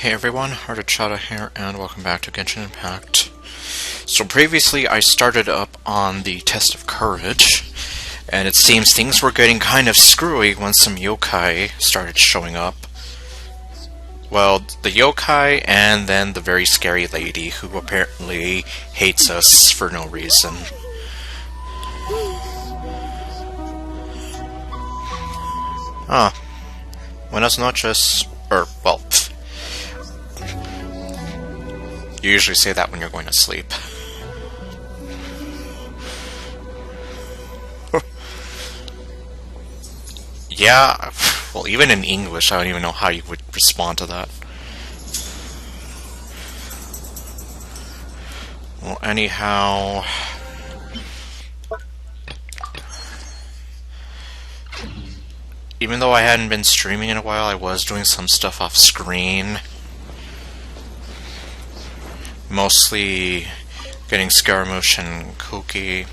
Hey everyone, Chata here, and welcome back to Genshin Impact. So previously I started up on the test of courage, and it seems things were getting kind of screwy when some yokai started showing up. Well, the yokai and then the very scary lady who apparently hates us for no reason. Buenas noches. Well, you usually say that when you're going to sleep. Yeah, well, even in English, I don't even know how you would respond to that. Well, anyhow... Even though I hadn't been streaming in a while, I was doing some stuff off screen. Mostly getting Scaramouche and Koki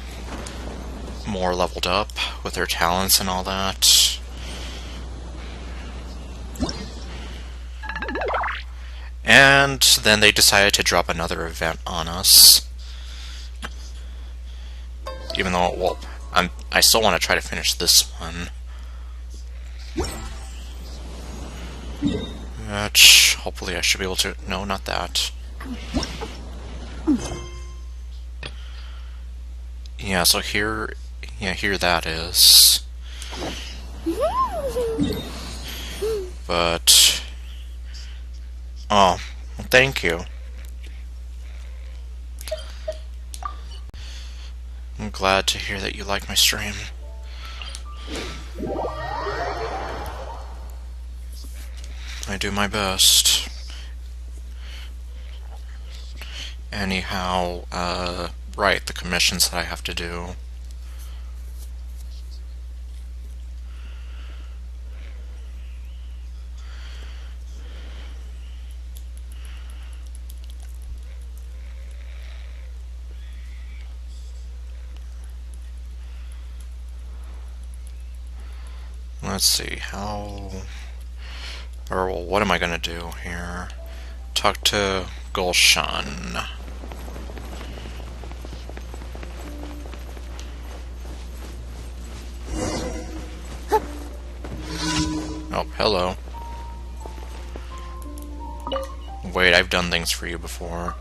more leveled up with their talents and all that. And then they decided to drop another event on us. Even though, well, I still want to try to finish this one. Which, hopefully I should be able to... No, not that. Yeah, so here that is. But... Oh, well, thank you. I'm glad to hear that you like my stream. I do my best. Anyhow, right, the commissions that I have to do. Let's see, well, what am I gonna do here? Talk to Genshin. Oh, hello. Wait, I've done things for you before.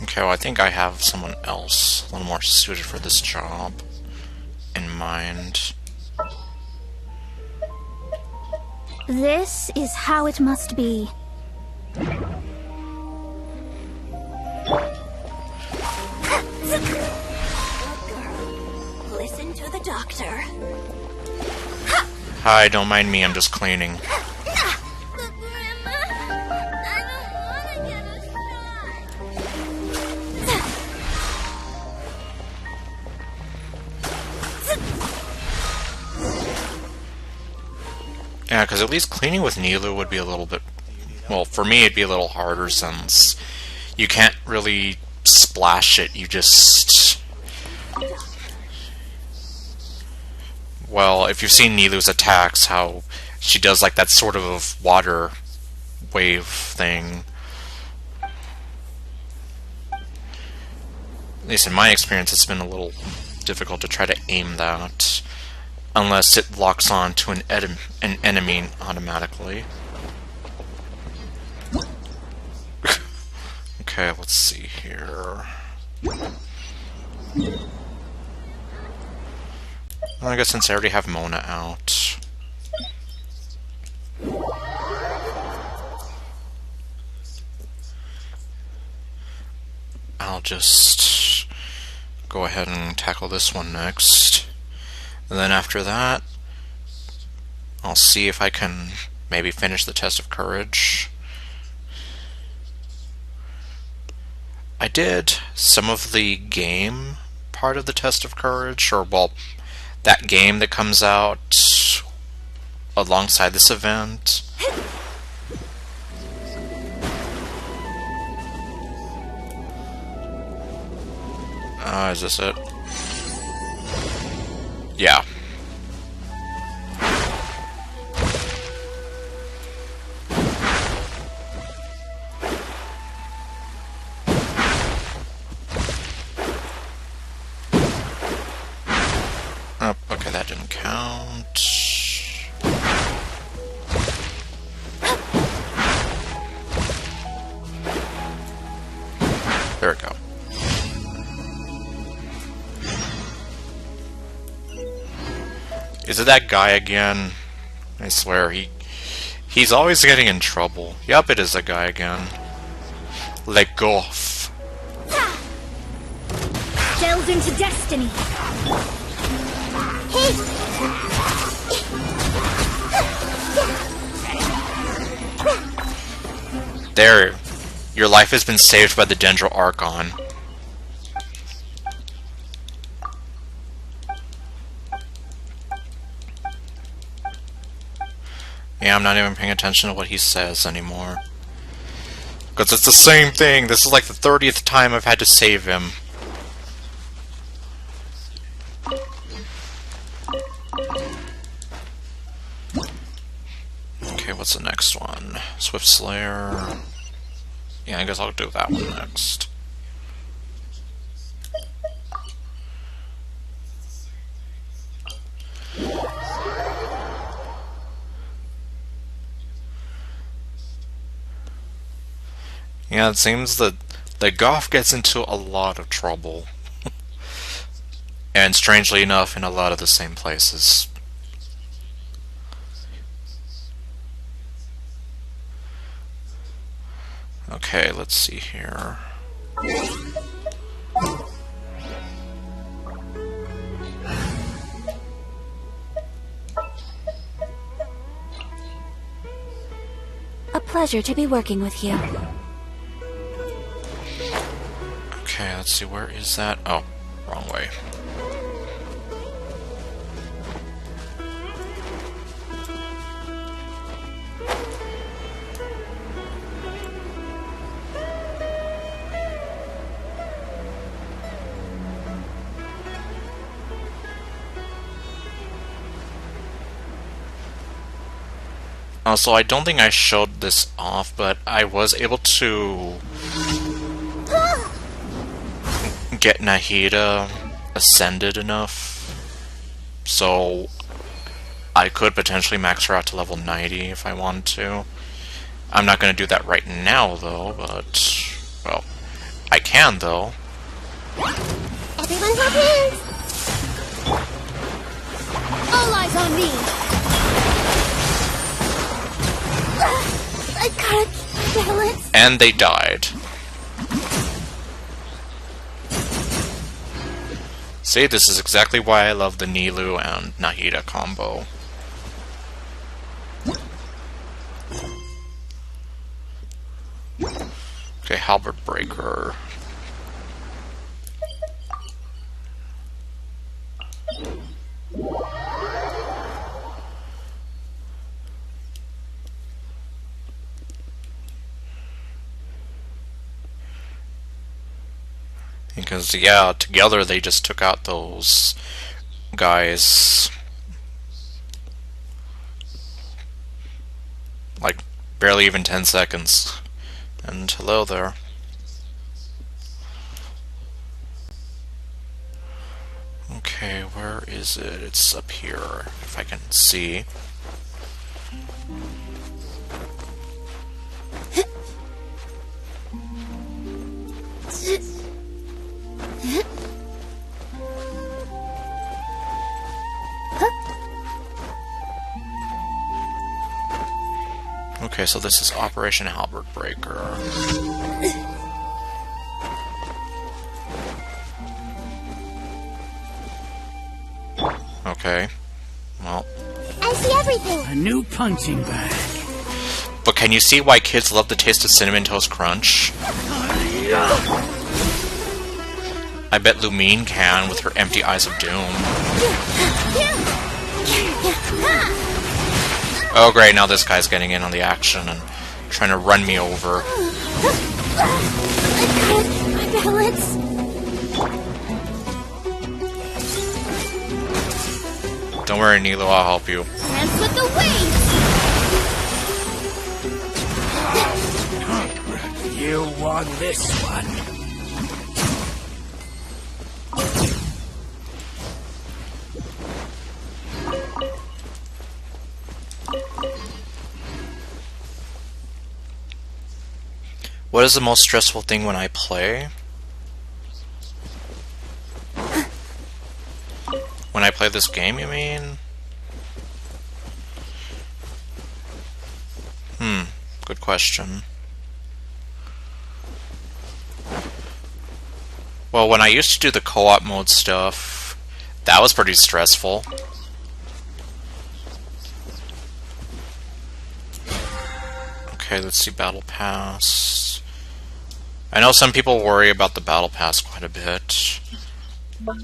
Okay, well, I think I have someone else, a little more suited for this job, in mind. This is how it must be. Listen to the doctor. Hi, don't mind me, I'm just cleaning. Yeah, because at least cleaning with Nilu would be a little bit... Well, for me it'd be a little harder since you can't really splash it, you just... Well, if you've seen Nilu's attacks, how she does like that sort of water wave thing. At least in my experience, it's been a little difficult to try to aim that. Unless it locks on to an enemy automatically. Okay, let's see here. Well, I guess since I already have Mona out. I'll just go ahead and tackle this one next. And then after that, I'll see if I can maybe finish the test of courage. I did some of the game part of the Test of Courage, or, well, that game that comes out alongside this event. Is this it? Yeah. Oh, okay, that didn't count. There we go. Is it that guy again? I swear, he's always getting in trouble. Yup, it is that guy again. Let go off. Delve into destiny. There. Your life has been saved by the Dendro Archon. Yeah, I'm not even paying attention to what he says anymore. Because it's the same thing. This is like the 30th time I've had to save him. Okay, what's the next one? Swift Slayer. Yeah, I guess I'll do that one next. Yeah, it seems that the Goth gets into a lot of trouble. And strangely enough, in a lot of the same places. Okay, let's see here. A pleasure to be working with you. Okay, let's see, where is that? Oh, wrong way. Also, I don't think I showed this off, but I was able to get Nahida ascended enough, so I could potentially max her out to level 90 if I wanted to. I'm not going to do that right now, though, but, well, I can, though. Everyone hold hands! All eyes on me! I gotta kill it. And they died. See, this is exactly why I love the Nilou and Nahida combo. Okay, Halberd Breaker. Because, yeah, together they just took out those guys. Like, barely even 10 seconds. And hello there. Okay, where is it? It's up here, if I can see. Okay, so this is Operation Halberd Breaker. Okay, well. I see everything! A new punching bag. But can you see why kids love the taste of Cinnamon Toast Crunch? I I bet Lumine can with her empty eyes of doom. Oh great, now this guy's getting in on the action and trying to run me over. My balance. Don't worry, Nilo, I'll help you. Dance with the wings. You won this one. What is the most stressful thing when I play? When I play this game, you mean? Good question. Well, when I used to do the co-op mode stuff, that was pretty stressful. Okay, let's see Battle Pass. I know some people worry about the Battle Pass quite a bit. I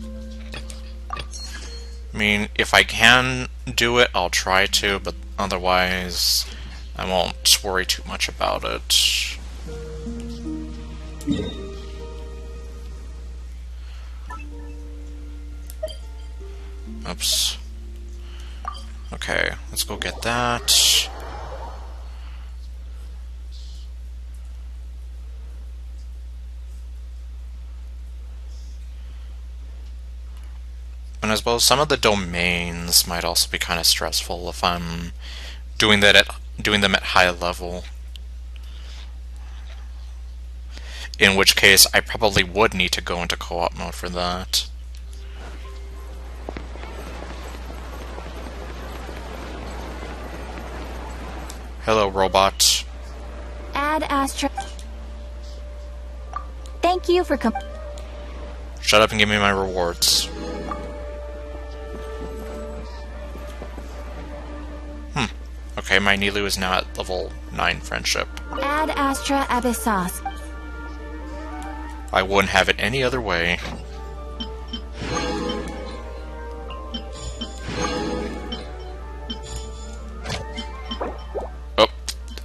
mean, if I can do it, I'll try to, but otherwise, I won't worry too much about it. Oops. Okay, let's go get that. And I suppose some of the domains might also be kind of stressful if I'm doing them at high level. In which case, I probably would need to go into co-op mode for that. Hello, robot. Ad Astra. Thank you for Shut up and give me my rewards. Okay, my Nilu is now at level 9 friendship. Ad Astra Abyssos. I wouldn't have it any other way. Oh.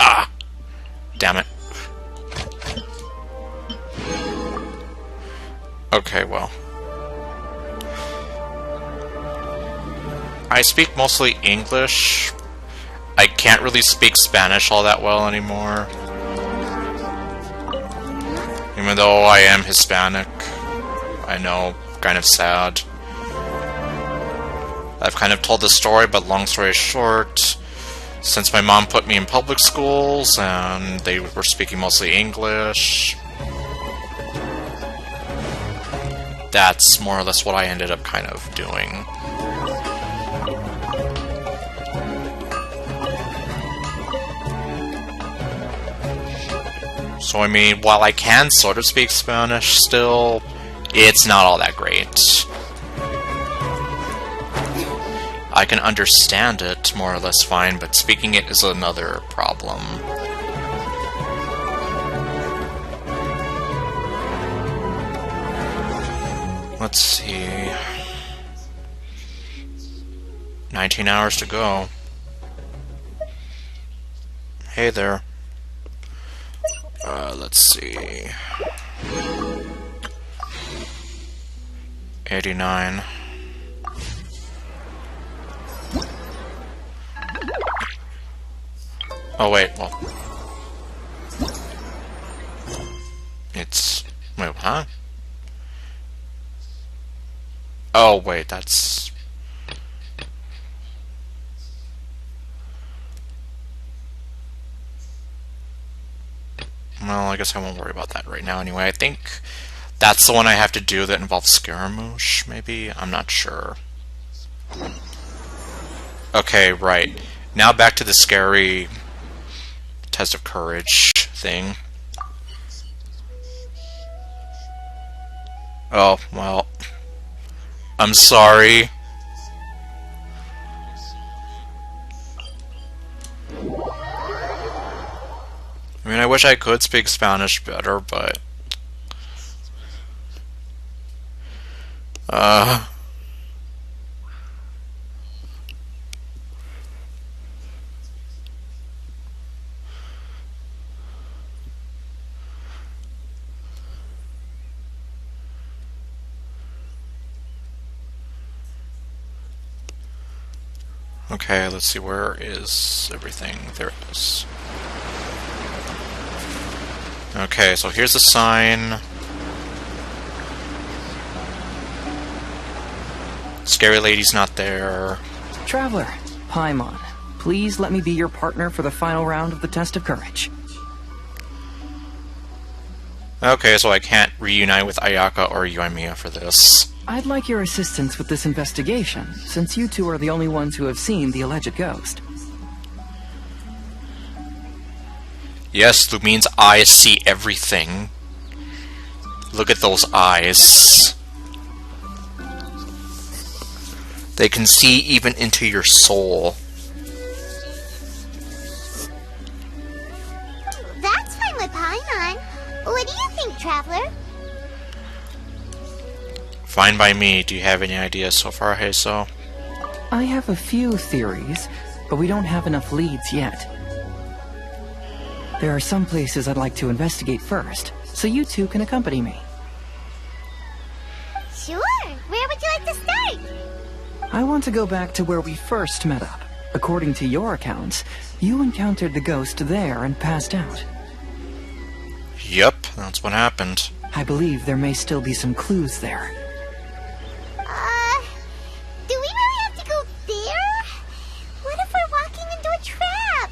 Ah! Damn it. Okay, well. I speak mostly English. I can't really speak Spanish all that well anymore. Even though I am Hispanic. I know, kind of sad. I've kind of told the story, but long story short, since my mom put me in public schools and they were speaking mostly English, that's more or less what I ended up kind of doing. So I mean, while I can sort of speak Spanish still, it's not all that great. I can understand it more or less fine, but speaking it is another problem. Let's see. 19 hours to go. Hey there. Let's see. 89. Oh wait, well. It's... Wait, huh? Oh wait, that's... Well, I guess I won't worry about that right now anyway. I think that's the one I have to do that involves Scaramouche, maybe? I'm not sure. Okay, right. Now back to the scary test of courage thing. Oh, well. I'm sorry. I mean, I wish I could speak Spanish better, but... Uh... Okay, let's see, where is everything? There it is. Okay, so here's a sign. Scary lady's not there. Traveler, Paimon, please let me be your partner for the final round of the test of courage. Okay, so I can't reunite with Ayaka or Yoimiya for this. I'd like your assistance with this investigation, since you two are the only ones who have seen the alleged ghost. Yes, Lumine's eyes see everything. Look at those eyes. They can see even into your soul. That's fine with Paimon. What do you think, Traveler? Fine by me. Do you have any ideas so far, Heiso? I have a few theories, but we don't have enough leads yet. There are some places I'd like to investigate first, so you two can accompany me. Sure. Where would you like to start? I want to go back to where we first met up. According to your accounts, you encountered the ghost there and passed out. Yep, that's what happened. I believe there may still be some clues there. Do we really have to go there? What if we're walking into a trap?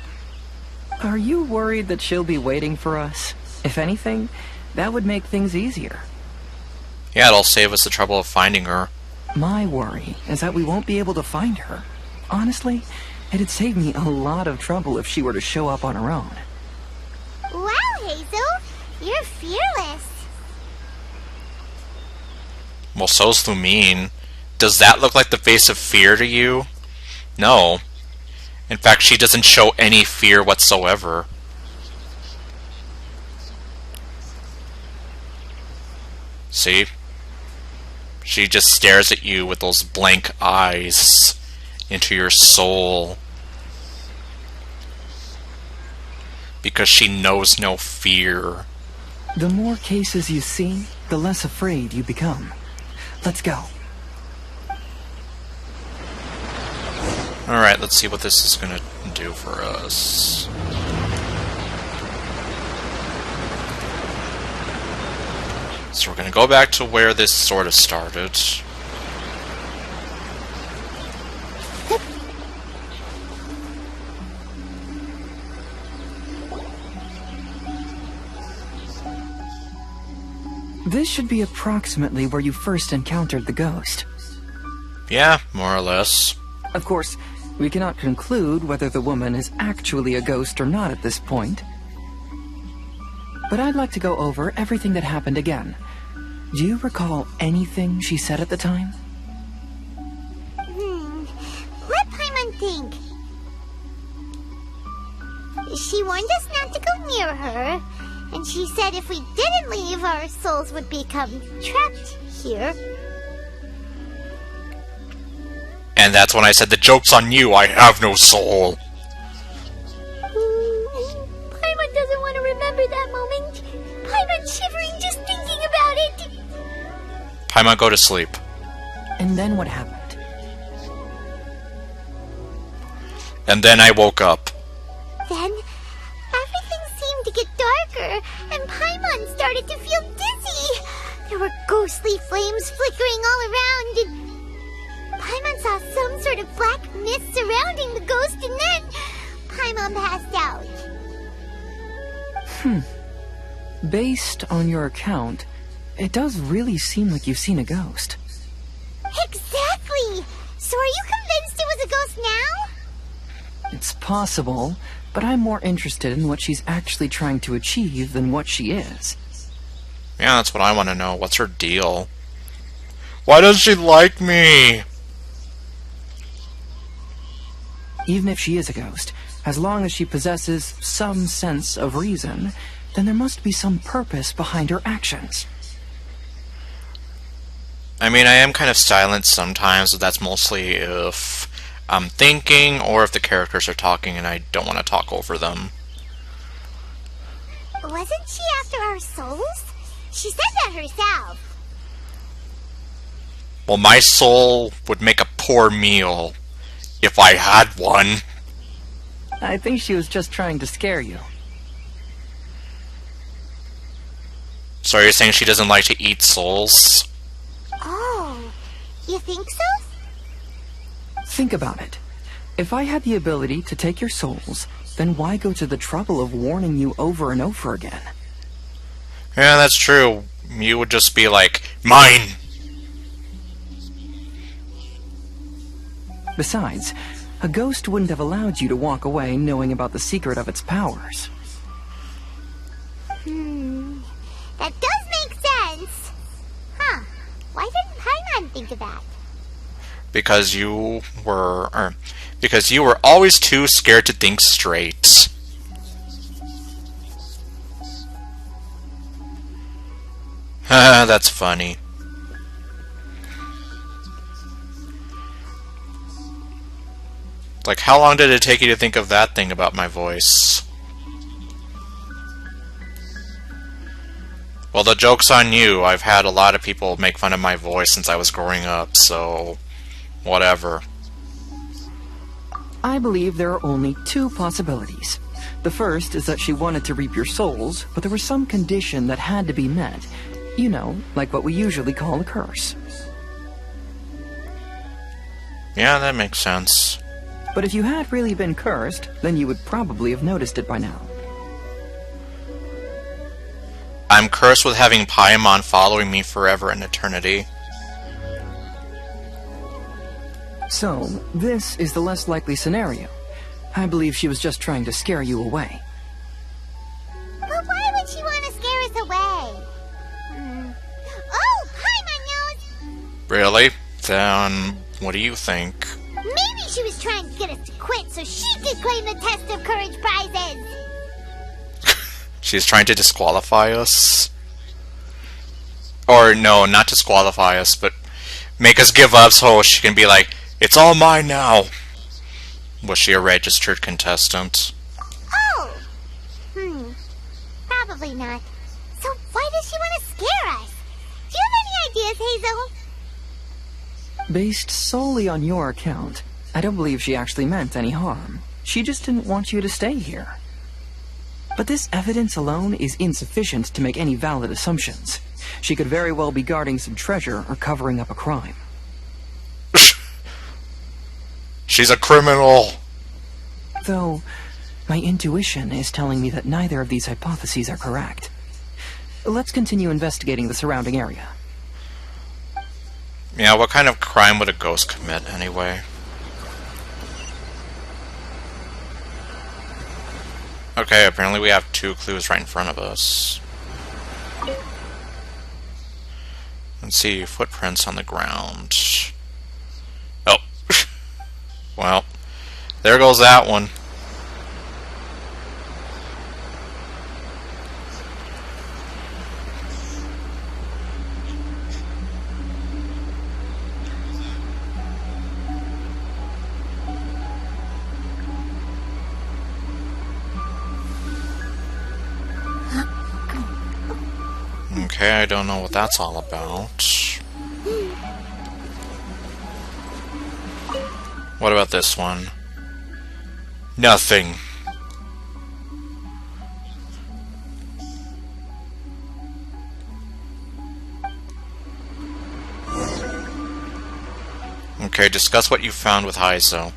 Are you worried that she'll be waiting for us? If anything, that would make things easier. Yeah, it'll save us the trouble of finding her. My worry is that we won't be able to find her. Honestly, it'd save me a lot of trouble if she were to show up on her own. Wow, Hazel. You're fearless. Well, so's Lumine. Does that look like the face of fear to you? No. In fact, she doesn't show any fear whatsoever. See? She just stares at you with those blank eyes into your soul. Because she knows no fear. The more cases you see, the less afraid you become. Let's go. Alright, let's see what this is gonna do for us. So we're gonna go back to where this sort of started. This should be approximately where you first encountered the ghost. Yeah, more or less. Of course, we cannot conclude whether the woman is actually a ghost or not at this point. But I'd like to go over everything that happened again. Do you recall anything she said at the time? Let Paimon think. She warned us not to go near her, and she said if we didn't leave, our souls would become trapped here. And that's when I said, the joke's on you, I have no soul. Paimon doesn't want to remember that moment. Paimon's shivering just thinking about it. Paimon, go to sleep. And then what happened? And then I woke up. Then, everything seemed to get darker, and Paimon started to feel dizzy. There were ghostly flames flickering all around, and Paimon saw some sort of black mist surrounding the ghost, and then Paimon passed out. Based on your account, it does really seem like you've seen a ghost. Exactly! So are you convinced it was a ghost now? It's possible, but I'm more interested in what she's actually trying to achieve than what she is. Yeah, that's what I want to know. What's her deal? Why does she like me? Even if she is a ghost, as long as she possesses some sense of reason, then there must be some purpose behind her actions. I mean, I am kind of silent sometimes, but that's mostly if I'm thinking or if the characters are talking and I don't want to talk over them. Wasn't she after our souls? She said that herself. Well, my soul would make a poor meal if I had one. I think she was just trying to scare you. So you're saying she doesn't like to eat souls? Oh, you think so? Think about it. If I had the ability to take your souls, then why go to the trouble of warning you over and over again? Yeah, that's true. You would just be like, mine! Besides, a ghost wouldn't have allowed you to walk away knowing about the secret of its powers. That does make sense. Huh. Why didn't Paimon think of that? Because you were always too scared to think straight. Haha, that's funny. Like, how long did it take you to think of that thing about my voice? Well, the joke's on you. I've had a lot of people make fun of my voice since I was growing up, so whatever. I believe there are only two possibilities. The first is that she wanted to reap your souls, but there was some condition that had to be met. You know, like what we usually call a curse. Yeah, that makes sense. But if you had really been cursed, then you would probably have noticed it by now. I'm cursed with having Paimon following me forever in eternity. So, this is the less likely scenario. I believe she was just trying to scare you away. But why would she want to scare us away? Oh, Paimon knows! Really? Then, what do you think? Maybe she was trying to get us to quit so she could claim the Test of Courage prizes! She's trying to disqualify us? Or, no, not disqualify us, but make us give up so she can be like, it's all mine now. Was she a registered contestant? Oh! Probably not. So why does she want to scare us? Do you have any ideas, Hazel? Based solely on your account, I don't believe she actually meant any harm. She just didn't want you to stay here. But this evidence alone is insufficient to make any valid assumptions. She could very well be guarding some treasure or covering up a crime. She's a criminal! Though, my intuition is telling me that neither of these hypotheses are correct. Let's continue investigating the surrounding area. Yeah, what kind of crime would a ghost commit, anyway? Okay, apparently we have two clues right in front of us. Let's see, footprints on the ground. Oh. Well, there goes that one. Okay, I don't know what that's all about. What about this one? Nothing. Okay, discuss what you found with Heizo.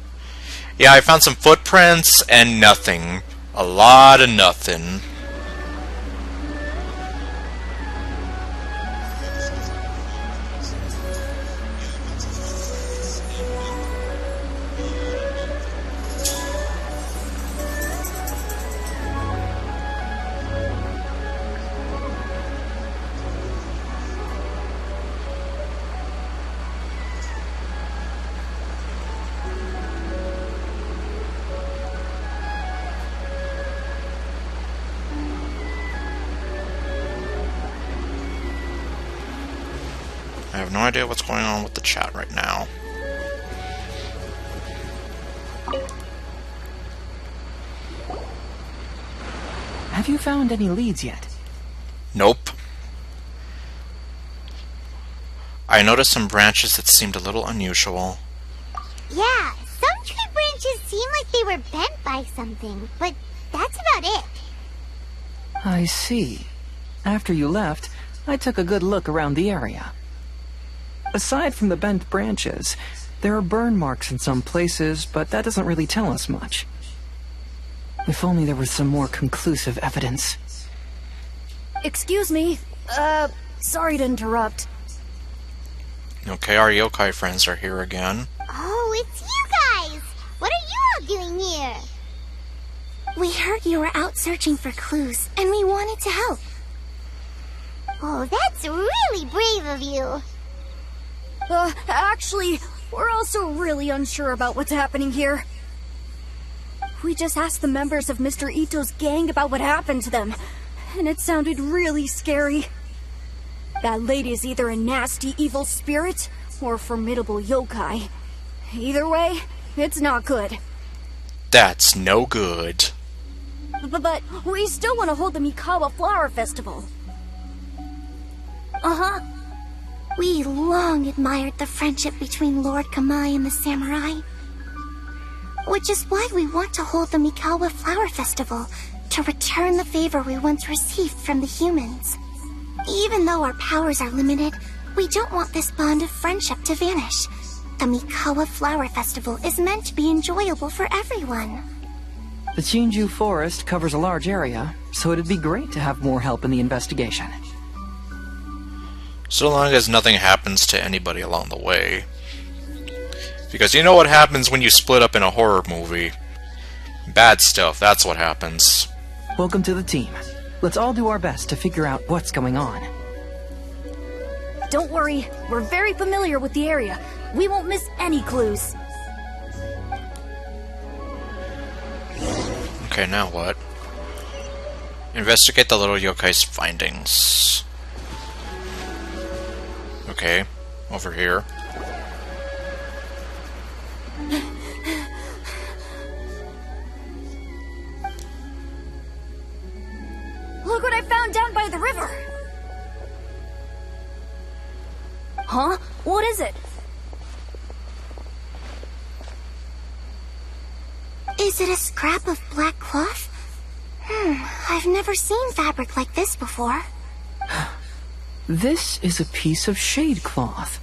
Yeah, I found some footprints and nothing. A lot of nothing. I have no idea what's going on with the chat right now. Have you found any leads yet? Nope. I noticed some branches that seemed a little unusual. Yeah, some tree branches seem like they were bent by something, but that's about it. I see. After you left, I took a good look around the area. Aside from the bent branches, there are burn marks in some places, but that doesn't really tell us much. If only there was some more conclusive evidence. Excuse me. Sorry to interrupt. Okay, our yokai friends are here again. Oh, it's you guys! What are you all doing here? We heard you were out searching for clues, and we wanted to help. Oh, that's really brave of you. Actually, we're also really unsure about what's happening here. We just asked the members of Mr. Ito's gang about what happened to them, and it sounded really scary. That lady is either a nasty evil spirit or a formidable yokai. Either way, it's not good. That's no good. But we still want to hold the Mikawa Flower Festival. Uh-huh. We long admired the friendship between Lord Kamai and the samurai. Which is why we want to hold the Mikawa Flower Festival, to return the favor we once received from the humans. Even though our powers are limited, we don't want this bond of friendship to vanish. The Mikawa Flower Festival is meant to be enjoyable for everyone. The Chinju Forest covers a large area, so it'd be great to have more help in the investigation. So long as nothing happens to anybody along the way. Because you know what happens when you split up in a horror movie. Bad stuff, that's what happens. Welcome to the team. Let's all do our best to figure out what's going on. Don't worry, we're very familiar with the area. We won't miss any clues. Okay, now what? Investigate the little yokai's findings. Okay, over here. Look what I found down by the river! Huh? What is it? Is it a scrap of black cloth? I've never seen fabric like this before. This is a piece of shade cloth.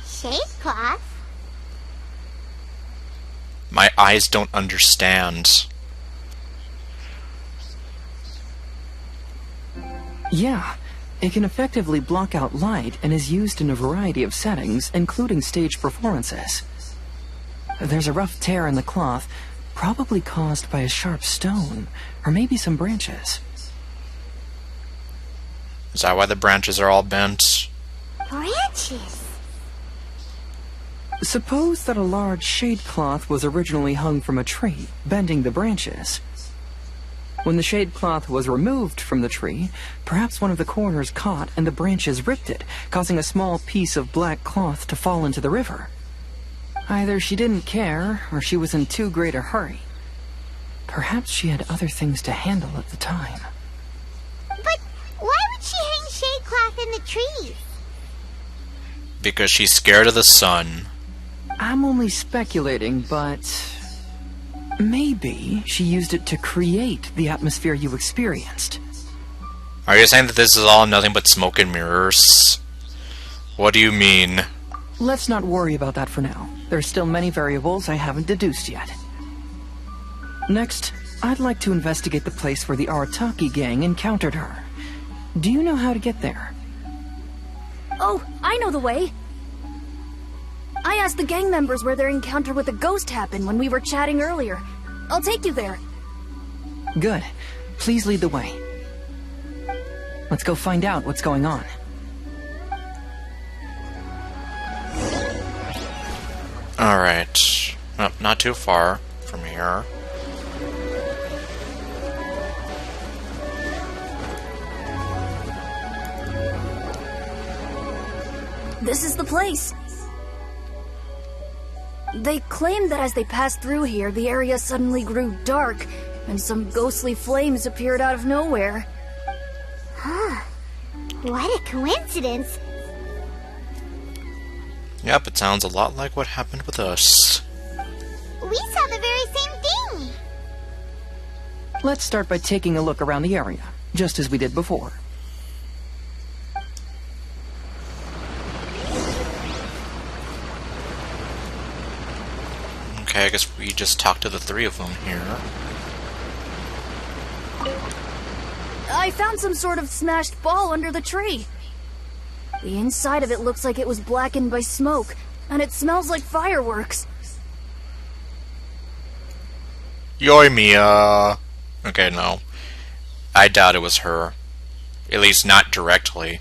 Shade cloth? My eyes don't understand. Yeah, it can effectively block out light and is used in a variety of settings, including stage performances. There's a rough tear in the cloth, probably caused by a sharp stone, or maybe some branches. Is that why the branches are all bent? Branches? Suppose that a large shade cloth was originally hung from a tree, bending the branches. When the shade cloth was removed from the tree, perhaps one of the corners caught and the branches ripped it, causing a small piece of black cloth to fall into the river. Either she didn't care, or she was in too great a hurry. Perhaps she had other things to handle at the time. But why would she hang shade cloth in the trees? Because she's scared of the sun. I'm only speculating, but maybe she used it to create the atmosphere you experienced. Are you saying that this is all nothing but smoke and mirrors? What do you mean? Let's not worry about that for now. There's still many variables I haven't deduced yet. Next, I'd like to investigate the place where the Arataki gang encountered her. Do you know how to get there? Oh, I know the way. I asked the gang members where their encounter with the ghost happened when we were chatting earlier. I'll take you there. Good. Please lead the way. Let's go find out what's going on. Alright. Nope, not too far from here. this is the place. They claim that as they passed through here, the area suddenly grew dark, and some ghostly flames appeared out of nowhere. Huh. What a coincidence. Yep, it sounds a lot like what happened with us. We saw the very same thing. Let's start by taking a look around the area, just as we did before. Okay, I guess we just talked to the three of them here. I found some sort of smashed ball under the tree. The inside of it looks like it was blackened by smoke, and it smells like fireworks. Yoimiya! Okay, no. I doubt it was her. At least not directly.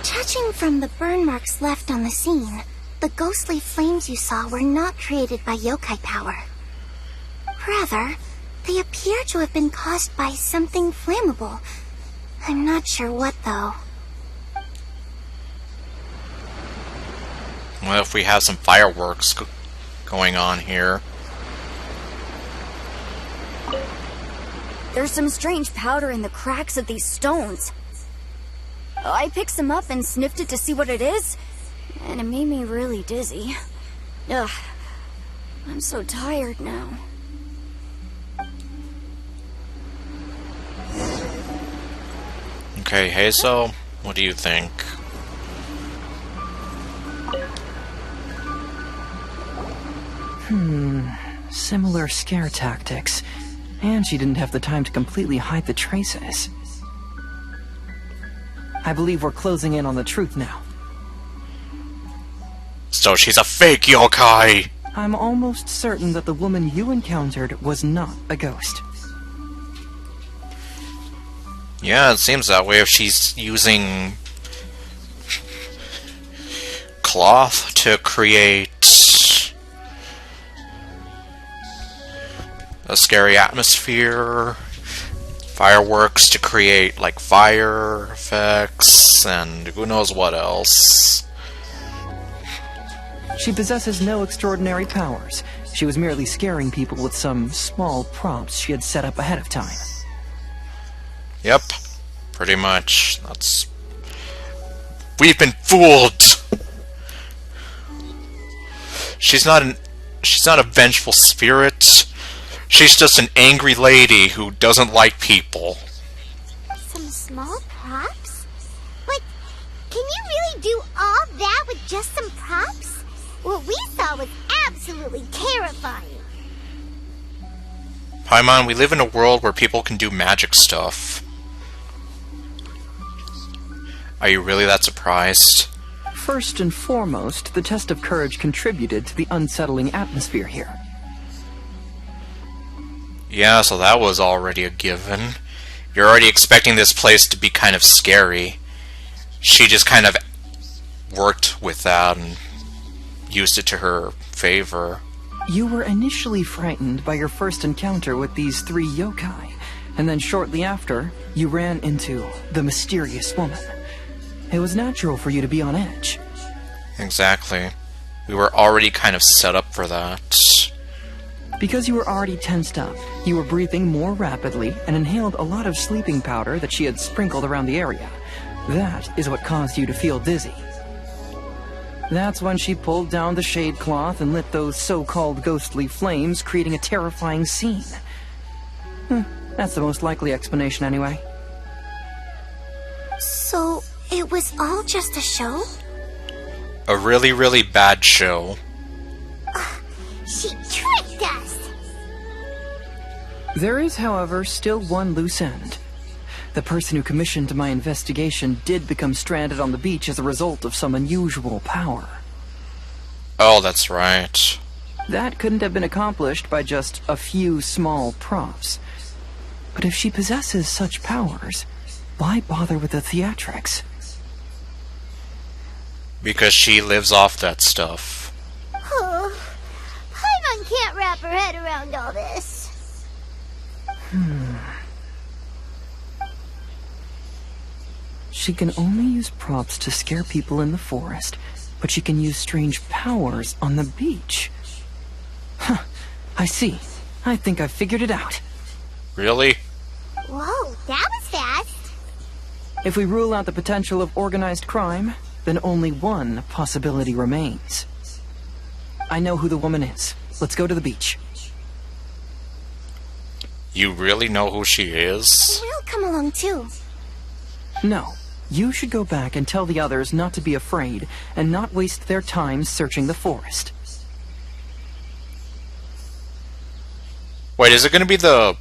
Judging from the burn marks left on the scene, the ghostly flames you saw were not created by yokai power. Rather, they appear to have been caused by something flammable. I'm not sure what, though. Well, if we have some fireworks going on here. There's some strange powder in the cracks of these stones. I picked some up and sniffed it to see what it is, and it made me really dizzy. Ugh, I'm so tired now. Okay, Hazel, what do you think? Similar scare tactics. And she didn't have the time to completely hide the traces. I believe we're closing in on the truth now. So she's a fake yokai! I'm almost certain that the woman you encountered was not a ghost. Yeah, it seems that way if she's using cloth to create a scary atmosphere, fireworks to create like fire effects, and who knows what else. She possesses no extraordinary powers. She was merely scaring people with some small props she had set up ahead of time. Yep, pretty much. That's... We've been fooled! She's not a vengeful spirit. She's just an angry lady who doesn't like people. Some small props? But can you really do all that with just some props? What we saw was absolutely terrifying. Paimon, we live in a world where people can do magic stuff. Are you really that surprised? First and foremost, the test of courage contributed to the unsettling atmosphere here. Yeah, so that was already a given. You're already expecting this place to be kind of scary. She just kind of worked with that and used it to her favor. You were initially frightened by your first encounter with these three yokai, and then shortly after, you ran into the mysterious woman. It was natural for you to be on edge. Exactly. We were already kind of set up for that. Because you were already tensed up, you were breathing more rapidly and inhaled a lot of sleeping powder that she had sprinkled around the area. That is what caused you to feel dizzy. That's when she pulled down the shade cloth and lit those so-called ghostly flames, creating a terrifying scene. That's the most likely explanation anyway. So, it was all just a show? A really, really bad show. She tricked us! There is, however, still one loose end. The person who commissioned my investigation did become stranded on the beach as a result of some unusual power. Oh, that's right. That couldn't have been accomplished by just a few small props. But if she possesses such powers, why bother with the theatrics? Because she lives off that stuff. Oh, Paimon can't wrap her head around all this. She can only use props to scare people in the forest, but she can use strange powers on the beach. Huh, I see. I think I've figured it out. Really? Whoa, that was fast. If we rule out the potential of organized crime, then only one possibility remains. I know who the woman is. Let's go to the beach. You really know who she is? We'll come along too. No. You should go back and tell the others not to be afraid and not waste their time searching the forest. Wait, is it going to be the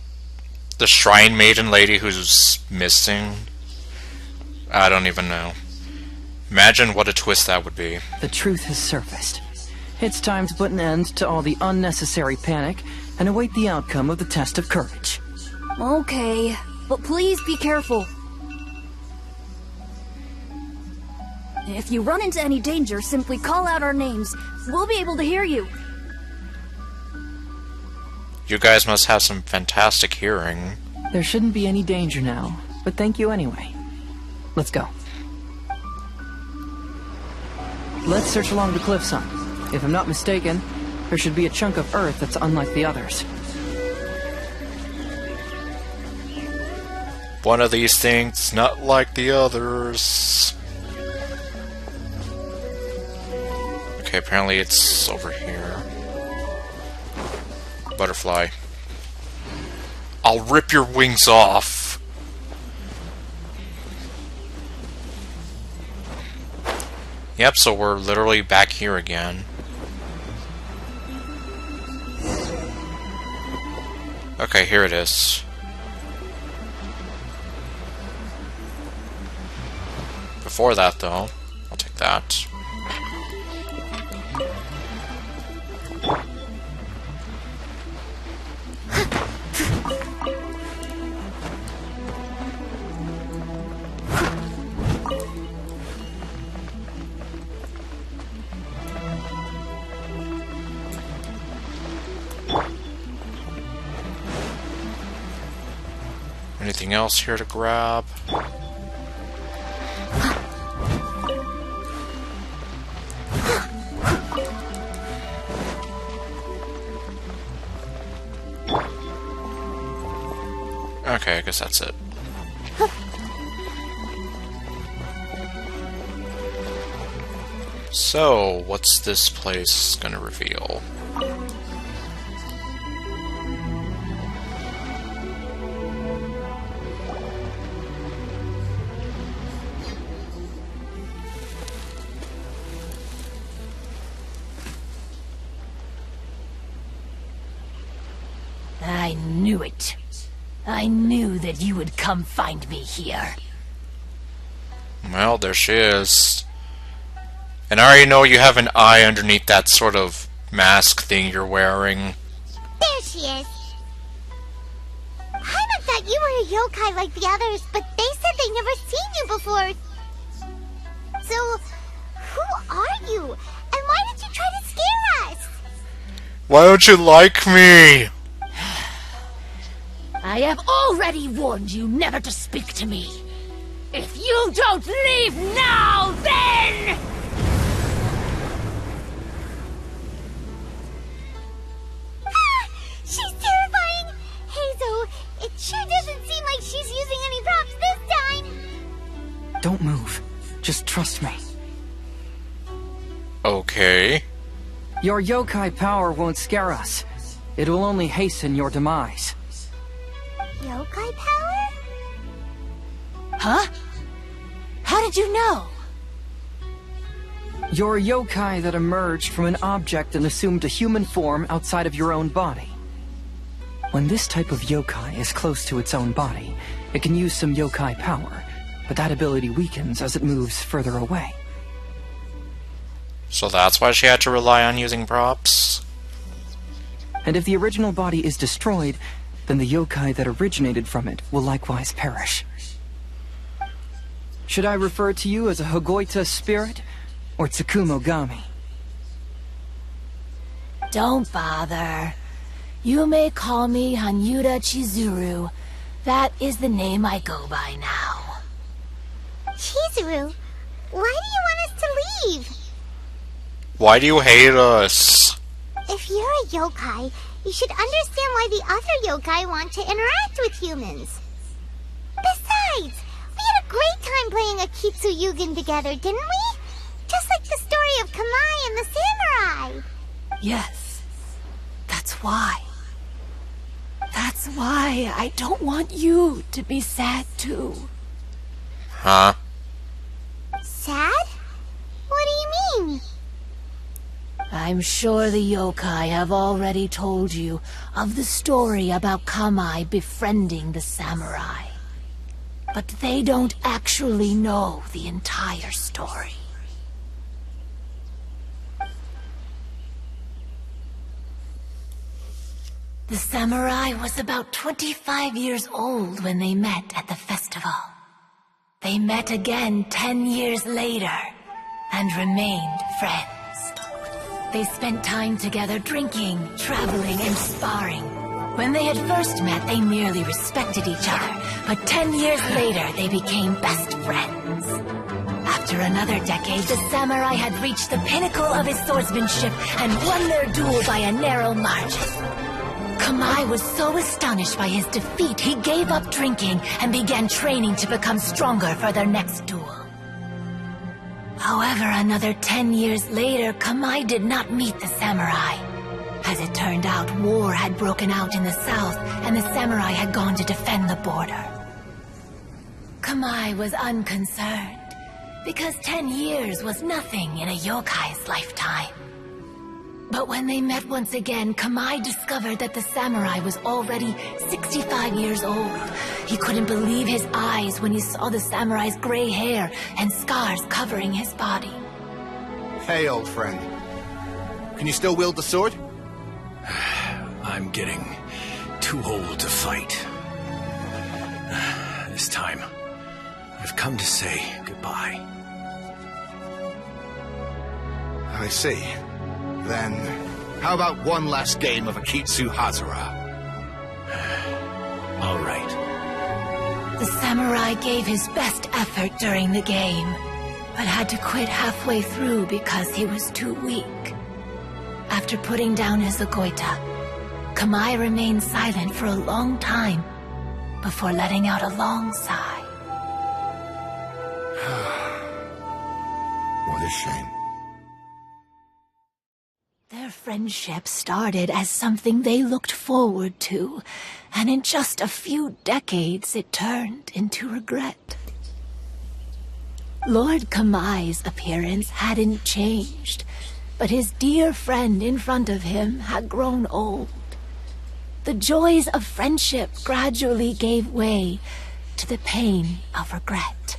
shrine maiden lady who's missing? I don't even know. Imagine what a twist that would be. The truth has surfaced. It's time to put an end to all the unnecessary panic and await the outcome of the test of courage. Okay, but please be careful. If you run into any danger, simply call out our names. We'll be able to hear you. You guys must have some fantastic hearing. There shouldn't be any danger now, but thank you anyway. Let's go. Let's search along the cliffside. If I'm not mistaken, there should be a chunk of earth that's unlike the others. One of these things not like the others. Okay, apparently it's over here. Butterfly. I'll rip your wings off. Yep, so we're literally back here again. Okay, here it is. Before that, though, I'll take that. Anything else here to grab? Okay, I guess that's it. So, what's this place gonna reveal? I knew it. I knew that you would come find me here. Well, there she is. And I already know you have an eye underneath that sort of mask thing you're wearing. There she is. Paimon thought you were a yokai like the others, but they said they never seen you before. So, who are you? And why did you try to scare us? Why don't you like me? I have already warned you never to speak to me. If you don't leave now, then... She's terrifying! Hazel, it sure doesn't seem like she's using any props this time! Don't move. Just trust me. Okay. Your yokai power won't scare us. It will only hasten your demise. Yokai power? Huh? How did you know? You're a yokai that emerged from an object and assumed a human form outside of your own body. When this type of yokai is close to its own body, it can use some yokai power, but that ability weakens as it moves further away. So that's why she had to rely on using props? And if the original body is destroyed, then the yokai that originated from it will likewise perish. Should I refer to you as a Hagoita spirit, or Tsukumogami? Don't bother. You may call me Hanyuda Chizuru. That is the name I go by now. Chizuru, why do you want us to leave? Why do you hate us? If you're a yokai, you should understand why the other yokai want to interact with humans. Besides, we had a great time playing Akitsu Yugen together, didn't we? Just like the story of Kamai and the samurai. Yes. That's why. That's why I don't want you to be sad too. Huh? Sad? What do you mean? I'm sure the yokai have already told you of the story about Kamai befriending the samurai. But they don't actually know the entire story. The samurai was about 25 years old when they met at the festival. They met again 10 years later and remained friends. They spent time together drinking, traveling, and sparring. When they had first met, they merely respected each other, but 10 years later, they became best friends. After another decade, the samurai had reached the pinnacle of his swordsmanship and won their duel by a narrow margin. Kamai was so astonished by his defeat, he gave up drinking and began training to become stronger for their next duel. However, another 10 years later, Kamai did not meet the samurai. As it turned out, war had broken out in the south, and the samurai had gone to defend the border. Kamai was unconcerned, because 10 years was nothing in a yokai's lifetime. But when they met once again, Kamai discovered that the samurai was already 65 years old. He couldn't believe his eyes when he saw the samurai's gray hair and scars covering his body. Hey, old friend. Can you still wield the sword? I'm getting too old to fight. This time, I've come to say goodbye. I see. Then, how about one last game of Akitsu Hazara? All right. The samurai gave his best effort during the game, but had to quit halfway through because he was too weak. After putting down his Agoita, Kamai remained silent for a long time before letting out a long sigh. What a shame. Their friendship started as something they looked forward to, and in just a few decades it turned into regret. Lord Kamai's appearance hadn't changed, but his dear friend in front of him had grown old. The joys of friendship gradually gave way to the pain of regret.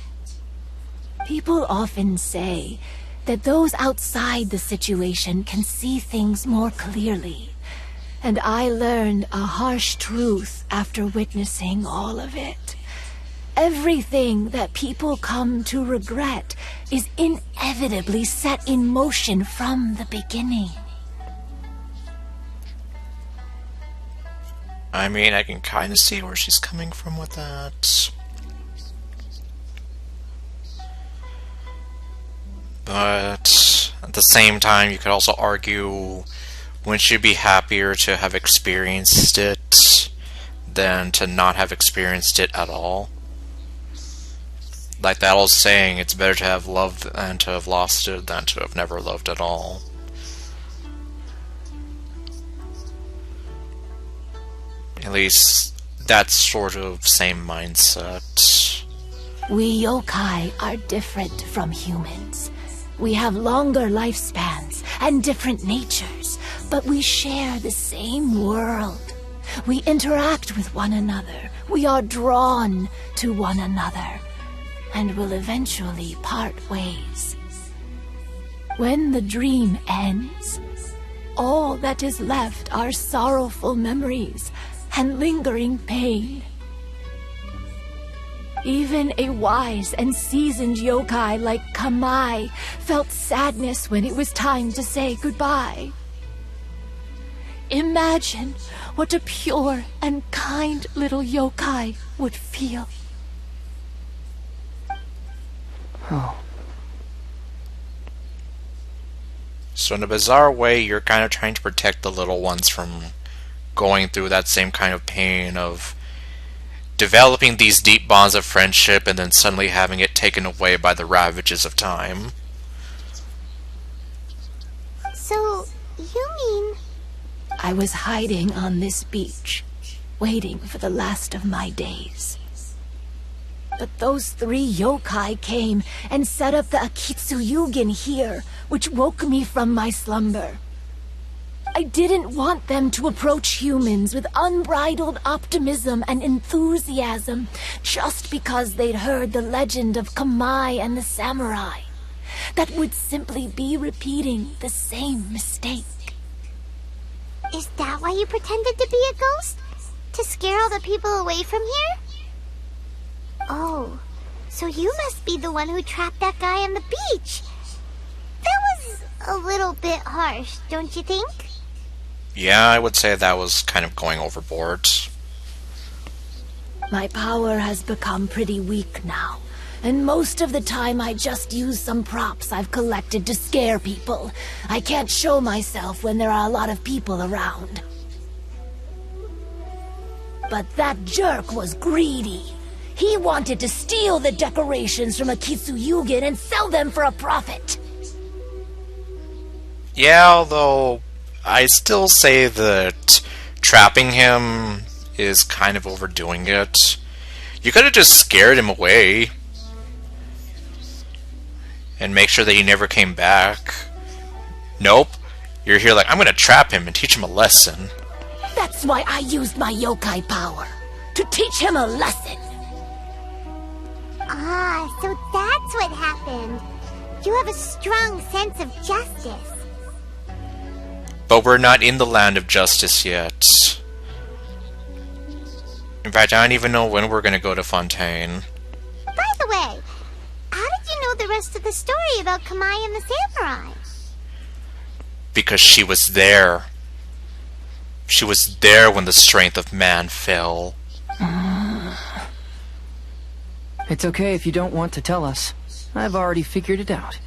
People often say that those outside the situation can see things more clearly, and I learned a harsh truth after witnessing all of it. Everything that people come to regret is inevitably set in motion from the beginning. I mean, I can kind of see where she's coming from with that. But at the same time, you could also argue, wouldn't you be happier to have experienced it than to not have experienced it at all? Like that old saying, it's better to have loved and to have lost it than to have never loved at all. At least that's sort of same mindset. We yokai are different from humans. We have longer lifespans and different natures, but we share the same world. We interact with one another. We are drawn to one another, and will eventually part ways. When the dream ends, all that is left are sorrowful memories and lingering pain. Even a wise and seasoned yokai like Kamai felt sadness when it was time to say goodbye. Imagine what a pure and kind little yokai would feel. Oh. So in a bizarre way, you're kind of trying to protect the little ones from going through that same kind of pain of developing these deep bonds of friendship and then suddenly having it taken away by the ravages of time. So, you mean... I was hiding on this beach, waiting for the last of my days. But those 3 yokai came and set up the Akitsuyugin here, which woke me from my slumber. I didn't want them to approach humans with unbridled optimism and enthusiasm just because they'd heard the legend of Kamai and the samurai. That would simply be repeating the same mistake. Is that why you pretended to be a ghost? To scare all the people away from here? Oh, so you must be the one who trapped that guy on the beach. That was a little bit harsh, don't you think? Yeah, I would say that was kind of going overboard. My power has become pretty weak now, and most of the time I just use some props I've collected to scare people. I can't show myself when there are a lot of people around. But that jerk was greedy. He wanted to steal the decorations from Akitsuyugin and sell them for a profit. Yeah, although I still say that trapping him is kind of overdoing it. You could have just scared him away and make sure that he never came back. Nope. You're here like, I'm gonna trap him and teach him a lesson. That's why I used my yokai power. To teach him a lesson. Ah, so that's what happened. You have a strong sense of justice. But we're not in the land of justice yet. In fact, I don't even know when we're gonna go to Fontaine. By the way, how did you know the rest of the story about Kamai and the samurai? Because she was there. She was there when the strength of man fell. It's okay if you don't want to tell us. I've already figured it out.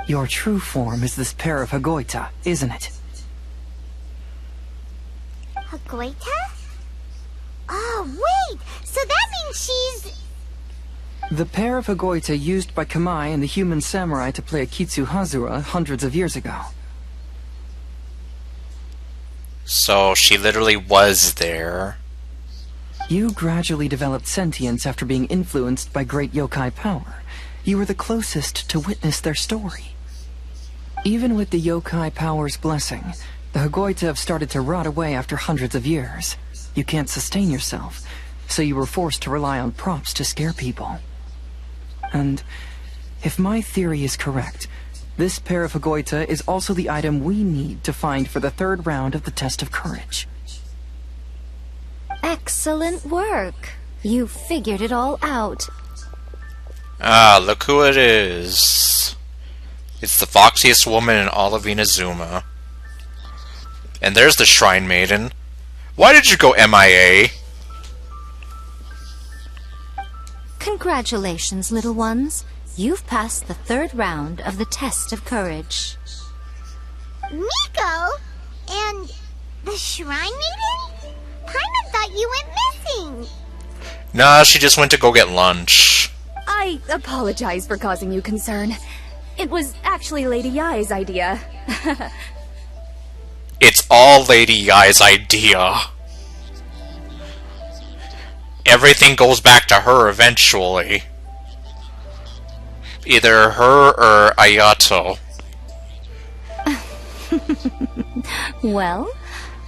Your true form is this pair of Hagoita, isn't it? Hagoita? Oh, wait! So that means she's... The pair of Hagoita used by Kamai and the human samurai to play Akitsu Hazura hundreds of years ago. So she literally was there. You gradually developed sentience after being influenced by great yokai power. You were the closest to witness their story. Even with the yokai power's blessing, the Hagoita have started to rot away after hundreds of years. You can't sustain yourself, so you were forced to rely on props to scare people. And if my theory is correct, this pair of Hagoita is also the item we need to find for the 3rd round of the test of courage. Excellent work. You figured it all out. Ah, look who it is. It's the foxiest woman in all of Inazuma. And there's the Shrine Maiden. Why did you go MIA? Congratulations, little ones. You've passed the 3rd round of the test of courage. Miko? And the Shrine Maiden? Paimon thought you went missing. Nah, she just went to go get lunch. I apologize for causing you concern. It was actually Lady Yai's idea. It's all Lady Yai's idea. Everything goes back to her eventually. Either her or Ayato. Well,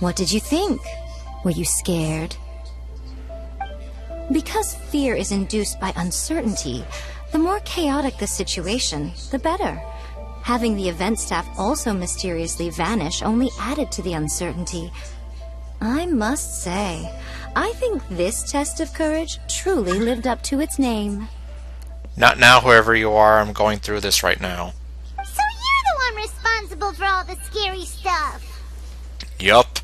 what did you think? Were you scared? Because fear is induced by uncertainty, the more chaotic the situation, the better. Having the event staff also mysteriously vanish only added to the uncertainty. I must say, I think this test of courage truly lived up to its name. Not now, whoever you are, I'm going through this right now. So you're the one responsible for all the scary stuff. Yup.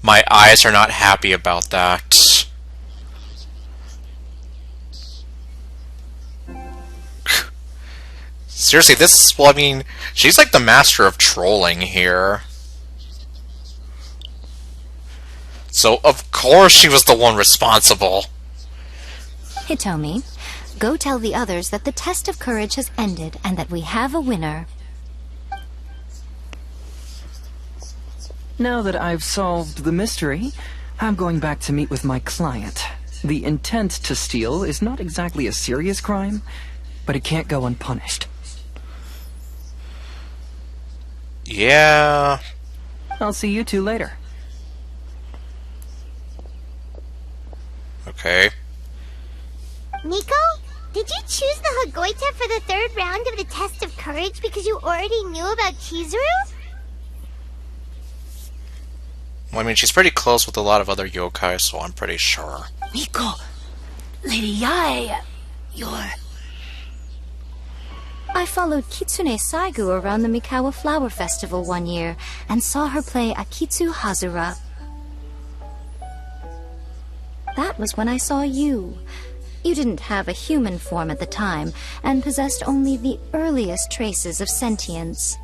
My eyes are not happy about that. Seriously, this... Well, I mean, she's like the master of trolling here. So, of course she was the one responsible. Hitomi, go tell the others that the test of courage has ended and that we have a winner. Now that I've solved the mystery, I'm going back to meet with my client. The intent to steal is not exactly a serious crime, but it can't go unpunished. Yeah... I'll see you two later. Okay. Nico, did you choose the Hagoita for the third round of the test of courage because you already knew about Chizuru? Well, I mean, she's pretty close with a lot of other yokai, so I'm pretty sure. Miko, Lady Yae, you're... I followed Kitsune Saigu around the Mikawa Flower Festival one year and saw her play Akitsu Hazura. That was when I saw you. You didn't have a human form at the time and possessed only the earliest traces of sentience.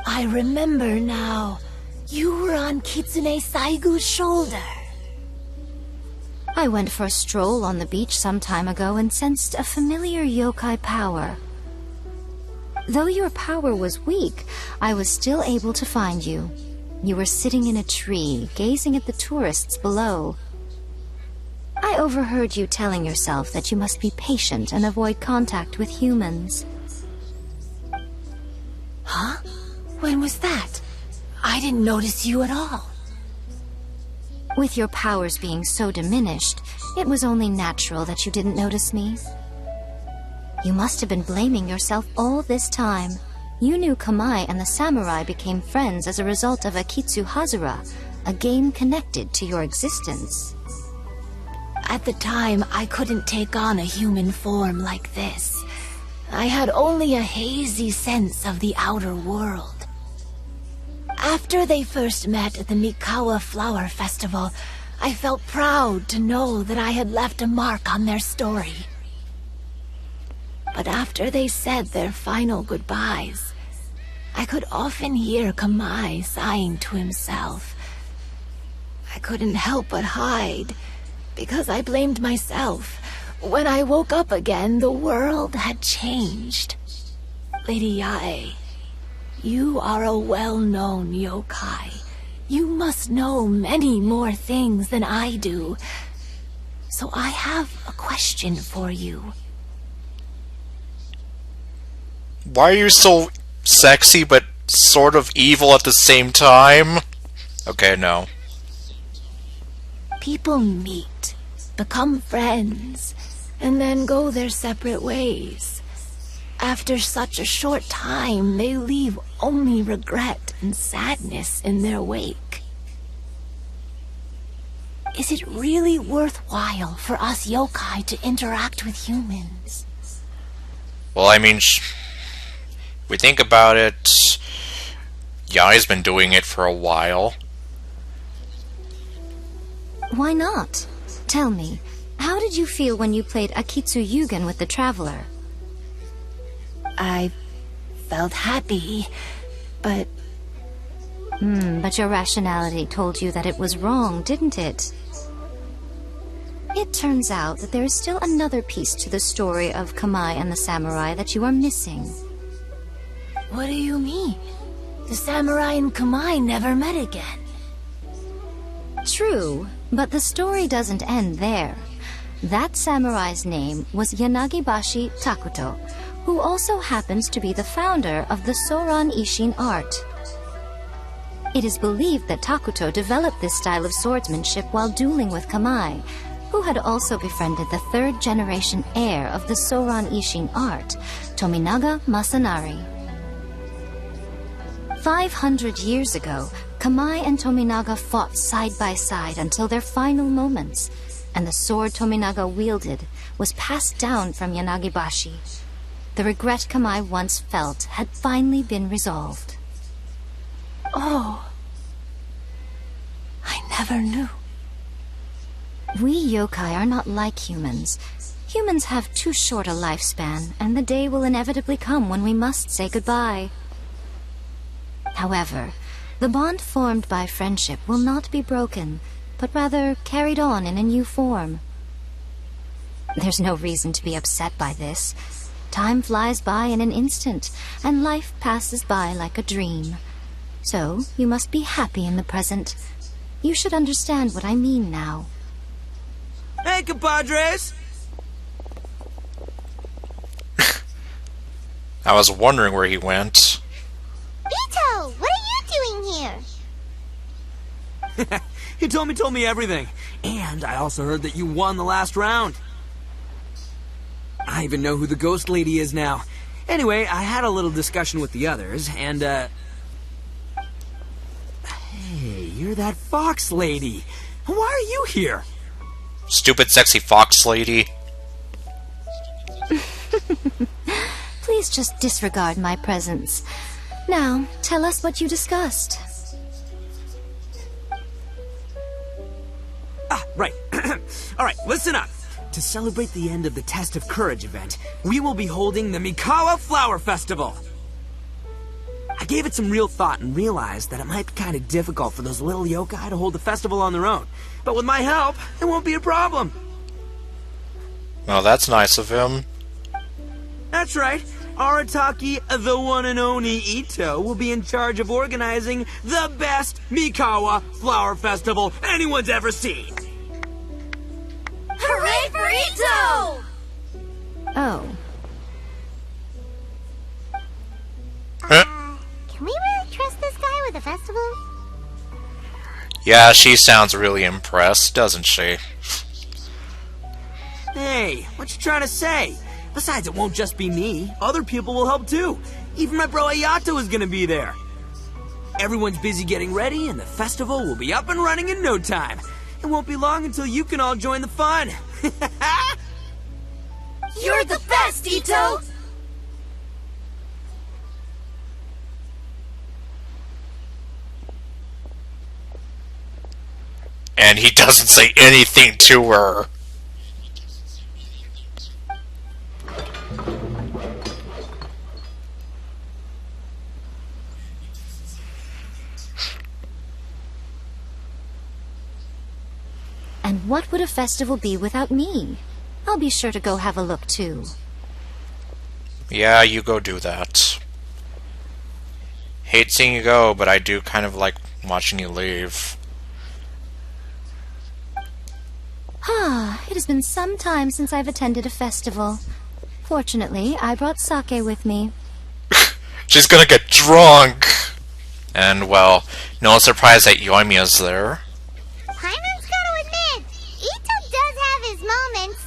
I remember now. You were on Kitsune Saigu's shoulder. I went for a stroll on the beach some time ago and sensed a familiar yokai power. Though your power was weak, I was still able to find you. You were sitting in a tree, gazing at the tourists below. I overheard you telling yourself that you must be patient and avoid contact with humans. Huh? When was that? I didn't notice you at all. With your powers being so diminished, it was only natural that you didn't notice me. You must have been blaming yourself all this time. You knew Kamai and the samurai became friends as a result of Akitsu Hazura, a game connected to your existence. At the time, I couldn't take on a human form like this. I had only a hazy sense of the outer world. After they first met at the Mikawa Flower Festival, I felt proud to know that I had left a mark on their story. But after they said their final goodbyes, I could often hear Kamai sighing to himself. I couldn't help but hide, because I blamed myself. When I woke up again, the world had changed. Lady Yae, you are a well-known yokai. You must know many more things than I do. So I have a question for you. Why are you so sexy but sort of evil at the same time? Okay, no. People meet, become friends, and then go their separate ways. After such a short time, they leave only regret and sadness in their wake. Is it really worthwhile for us yokai to interact with humans? Well, I mean, we think about it, Yae's been doing it for a while. Why not? Tell me, how did you feel when you played Akitsu Yugen with the Traveler? I felt happy, but... But your rationality told you that it was wrong, didn't it? It turns out that there is still another piece to the story of Kamai and the samurai that you are missing. What do you mean? The samurai and Kamai never met again. True, but the story doesn't end there. That samurai's name was Yanagibashi Takuto, who also happens to be the founder of the Soran Ishin art. It is believed that Takuto developed this style of swordsmanship while dueling with Kamai, who had also befriended the third-generation heir of the Soran Ishin art, Tominaga Masanari. 500 years ago, Kamai and Tominaga fought side by side until their final moments, and the sword Tominaga wielded was passed down from Yanagibashi. The regret Kamai once felt had finally been resolved. Oh, I never knew. We yokai are not like humans. Humans have too short a lifespan, and the day will inevitably come when we must say goodbye. However, the bond formed by friendship will not be broken, but rather carried on in a new form. There's no reason to be upset by this. Time flies by in an instant, and life passes by like a dream. So, you must be happy in the present. You should understand what I mean now. Hey, compadres! I was wondering where he went. Ito, what are you doing here? He told me everything. And I also heard that you won the last round. I even know who the ghost lady is now. Anyway, I had a little discussion with the others, and, Hey, you're that fox lady. Why are you here? Stupid sexy fox lady. Please just disregard my presence. Now, tell us what you discussed. Ah, right. Alright, listen up. To celebrate the end of the Test of Courage event, we will be holding the Mikawa Flower Festival. I gave it some real thought and realized that it might be kind of difficult for those little yokai to hold the festival on their own. But with my help, it won't be a problem. Well, that's nice of him. That's right. Arataki, the one and only Ito, will be in charge of organizing the best Mikawa Flower Festival anyone's ever seen. Hooray for Ito! Oh. Can we really trust this guy with the festival? Yeah, she sounds really impressed, doesn't she? Hey, what you trying to say? Besides, it won't just be me. Other people will help too. Even my bro Ayato is gonna be there. Everyone's busy getting ready, and the festival will be up and running in no time. It won't be long until you can all join the fun. You're the best, Ito! And he doesn't say anything to her. And what would a festival be without me? I'll be sure to go have a look too. Yeah, you go do that. Hate seeing you go, but I do kind of like watching you leave. It has been some time since I've attended a festival. Fortunately, I brought sake with me. She's gonna get drunk! And, well, no surprise that Yoimiya's there. Paimon's gotta admit, Ito does have his moments.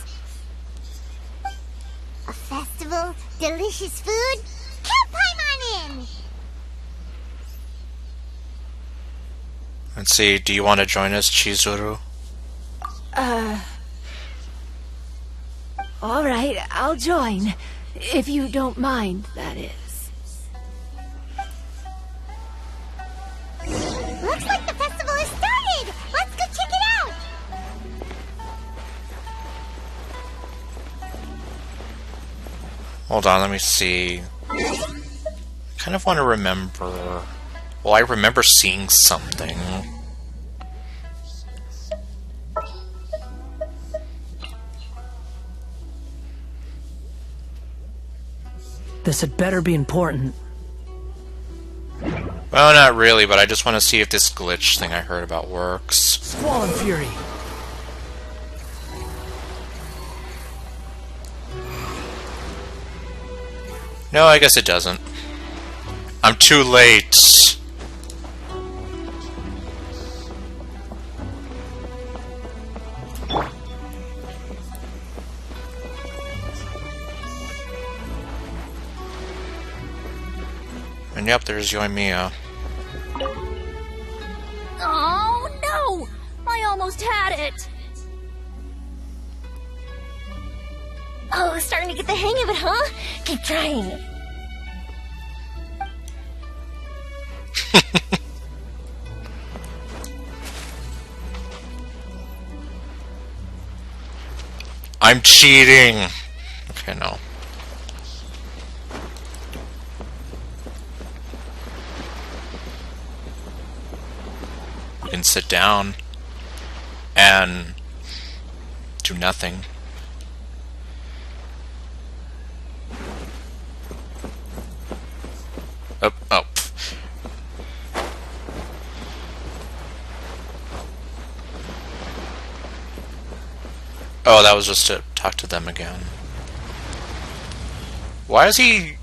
A festival, delicious food, count Paimon in! Let's see, do you want to join us, Chizuru? Alright, I'll join. If you don't mind, that is. Looks like the festival has started! Let's go check it out! Hold on, let me see. Kind of want to remember... Well, I remember seeing something. This had better be important. Well, not really, but I just want to see if this glitch thing I heard about works. Squall and Fury. No, I guess it doesn't. I'm too late. And yep, there's Yoimiya. Oh, no! I almost had it! Oh, starting to get the hang of it, huh? Keep trying. I'm cheating! Okay, no. You can sit down and do nothing. Oh, oh. Oh, that was just to talk to them again. Why is he...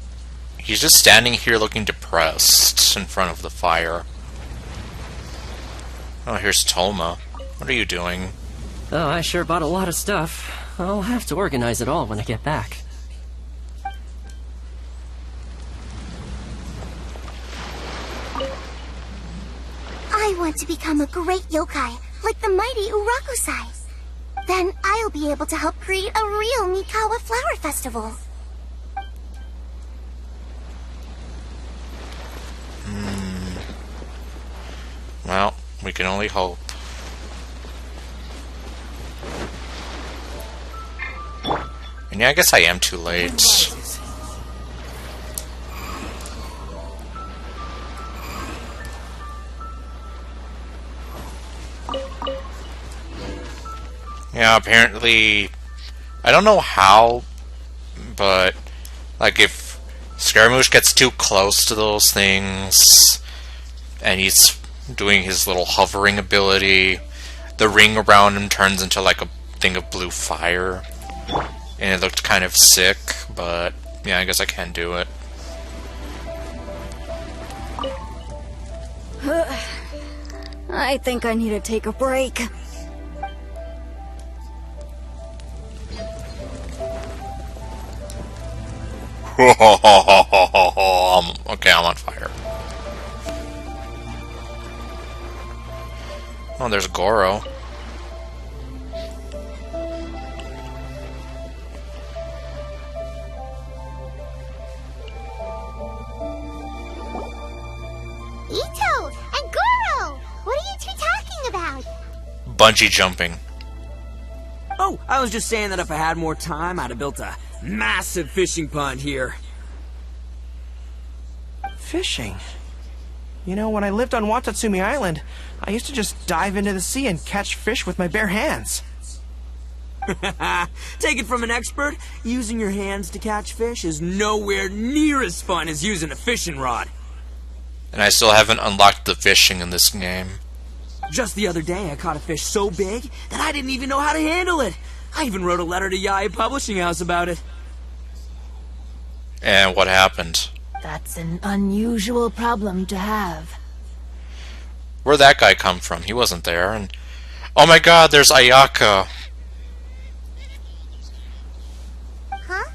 He's just standing here looking depressed in front of the fire. Oh, here's Toma. What are you doing? Oh, I sure bought a lot of stuff. I'll have to organize it all when I get back. I want to become a great yokai, like the mighty Urakusai. Then I'll be able to help create a real Mikawa Flower Festival. Well, we can only hope. And yeah, I guess I am too late. Yeah, apparently... I don't know how, but... Like, if Scaramouche gets too close to those things, and he's doing his little hovering ability, the ring around him turns into, like, a thing of blue fire. And it looked kind of sick, but... Yeah, I guess I can do it. I think I need to take a break. Okay, I'm on fire. Oh, there's Goro. Ito and Goro! What are you two talking about? Bungee jumping. Oh, I was just saying that if I had more time, I'd have built a massive fishing pond here. Fishing? You know, when I lived on Watatsumi Island, I used to just dive into the sea and catch fish with my bare hands. Take it from an expert, using your hands to catch fish is nowhere near as fun as using a fishing rod. And I still haven't unlocked the fishing in this game. Just the other day, I caught a fish so big that I didn't even know how to handle it. I even wrote a letter to Yae Publishing House about it. And what happened? That's an unusual problem to have. Where'd that guy come from? He wasn't there. And oh my god, there's Ayaka. Huh?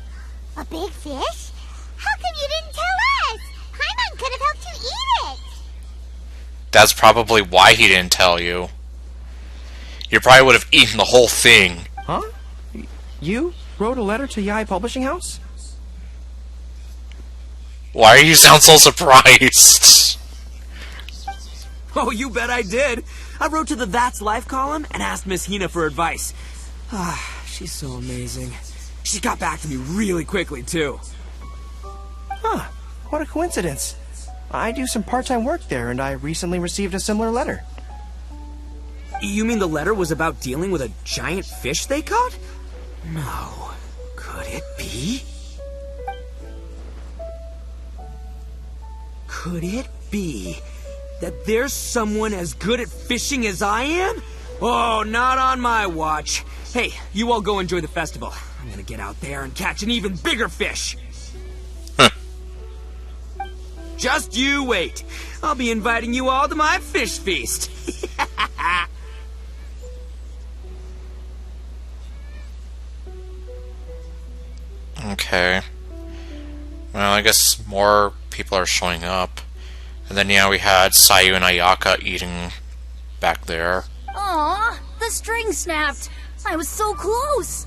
A big fish? How come you didn't tell us? Paimon could have helped you eat it. That's probably why he didn't tell you. You probably would have eaten the whole thing. Huh? You wrote a letter to Yae Publishing House? Why do you sound so surprised? Oh, you bet I did. I wrote to the That's Life column and asked Miss Hina for advice. Ah, she's so amazing. She got back to me really quickly, too. Huh. What a coincidence. I do some part-time work there, and I recently received a similar letter. You mean the letter was about dealing with a giant fish they caught? No. Could it be? Could it be that there's someone as good at fishing as I am? Oh, not on my watch. Hey, you all go enjoy the festival. I'm gonna get out there and catch an even bigger fish. Huh. Just you wait. I'll be inviting you all to my fish feast. Okay. Well, I guess more people are showing up. And then, yeah, we had Sayu and Ayaka eating back there. Aw, the string snapped. I was so close.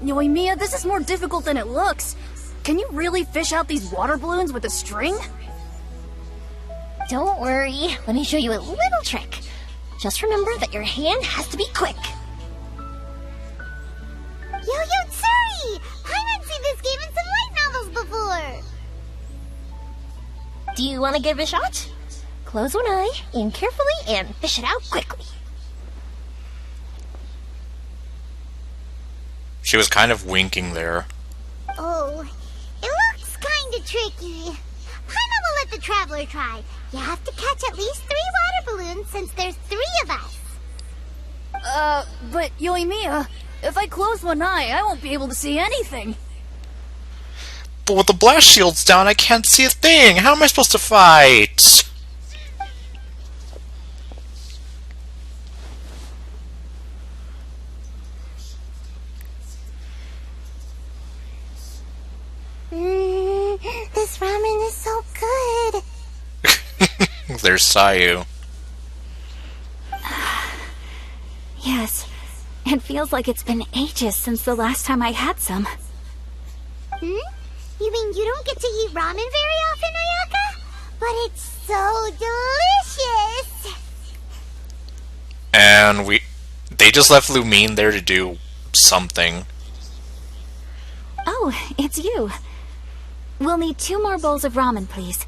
Yoimiya, this is more difficult than it looks. Can you really fish out these water balloons with a string? Don't worry, let me show you a little trick. Just remember that your hand has to be quick. me! Paimon's seen this game in some light novels before! Do you want to give it a shot? Close one eye, aim carefully, and fish it out quickly. She was kind of winking there. Oh, it looks kinda tricky. Paimon will let the traveler try. You have to catch at least 3 water balloons since there's 3 of us. But Yoimiya, if I close one eye, I won't be able to see anything. But with the blast shields down, I can't see a thing! How am I supposed to fight? This ramen is so good. There's Sayu. Yes, it feels like it's been ages since the last time I had some. You mean you don't get to eat ramen very often, Ayaka? But it's so delicious! And they just left Lumine there to do something. Oh, it's you. We'll need 2 more bowls of ramen, please.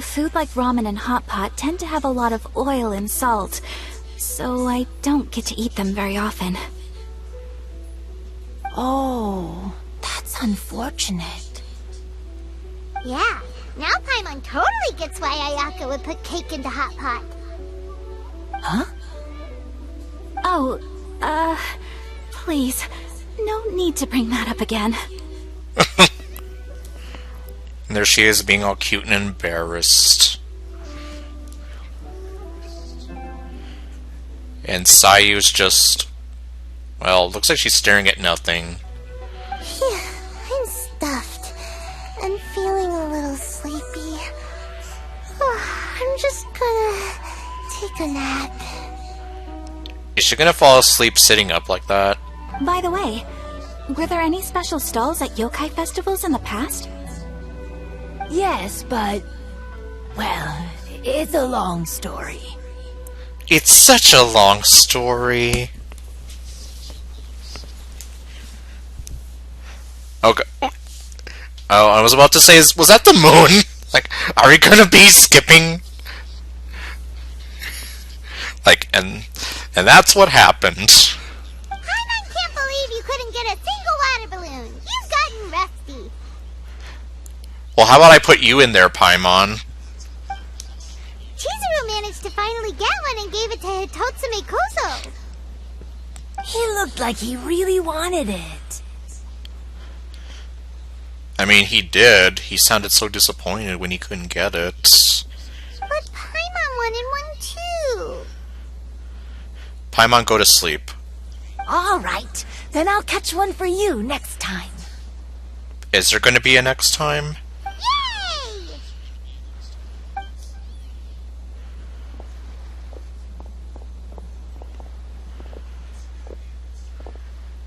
Food like ramen and hot pot tend to have a lot of oil and salt, so I don't get to eat them very often. Oh, that's unfortunate. Yeah, now Paimon totally gets why Ayaka would put cake into hot pot. Huh? Oh, please, no need to bring that up again. And there she is, being all cute and embarrassed. And Sayu's just... well, looks like she's staring at nothing. Yeah, I'm stuffed and feeling a little sleepy. I'm just gonna take a nap. Is she gonna fall asleep sitting up like that? By the way, were there any special stalls at yokai festivals in the past? Yes, but... well, it's a long story. It's such a long story. Okay. Oh, I was about to say, was that the moon? Like, are we gonna be skipping? Like, and that's what happened. Paimon can't believe you couldn't get a single water balloon. You've gotten rusty. Well, how about I put you in there, Paimon? Chizuru managed to finally get one and gave it to Hitotsume Koso. He looked like he really wanted it. I mean, he did. He sounded so disappointed when he couldn't get it. But Paimon wanted one too. Paimon, go to sleep. All right, then I'll catch one for you next time. Is there going to be a next time? Yay!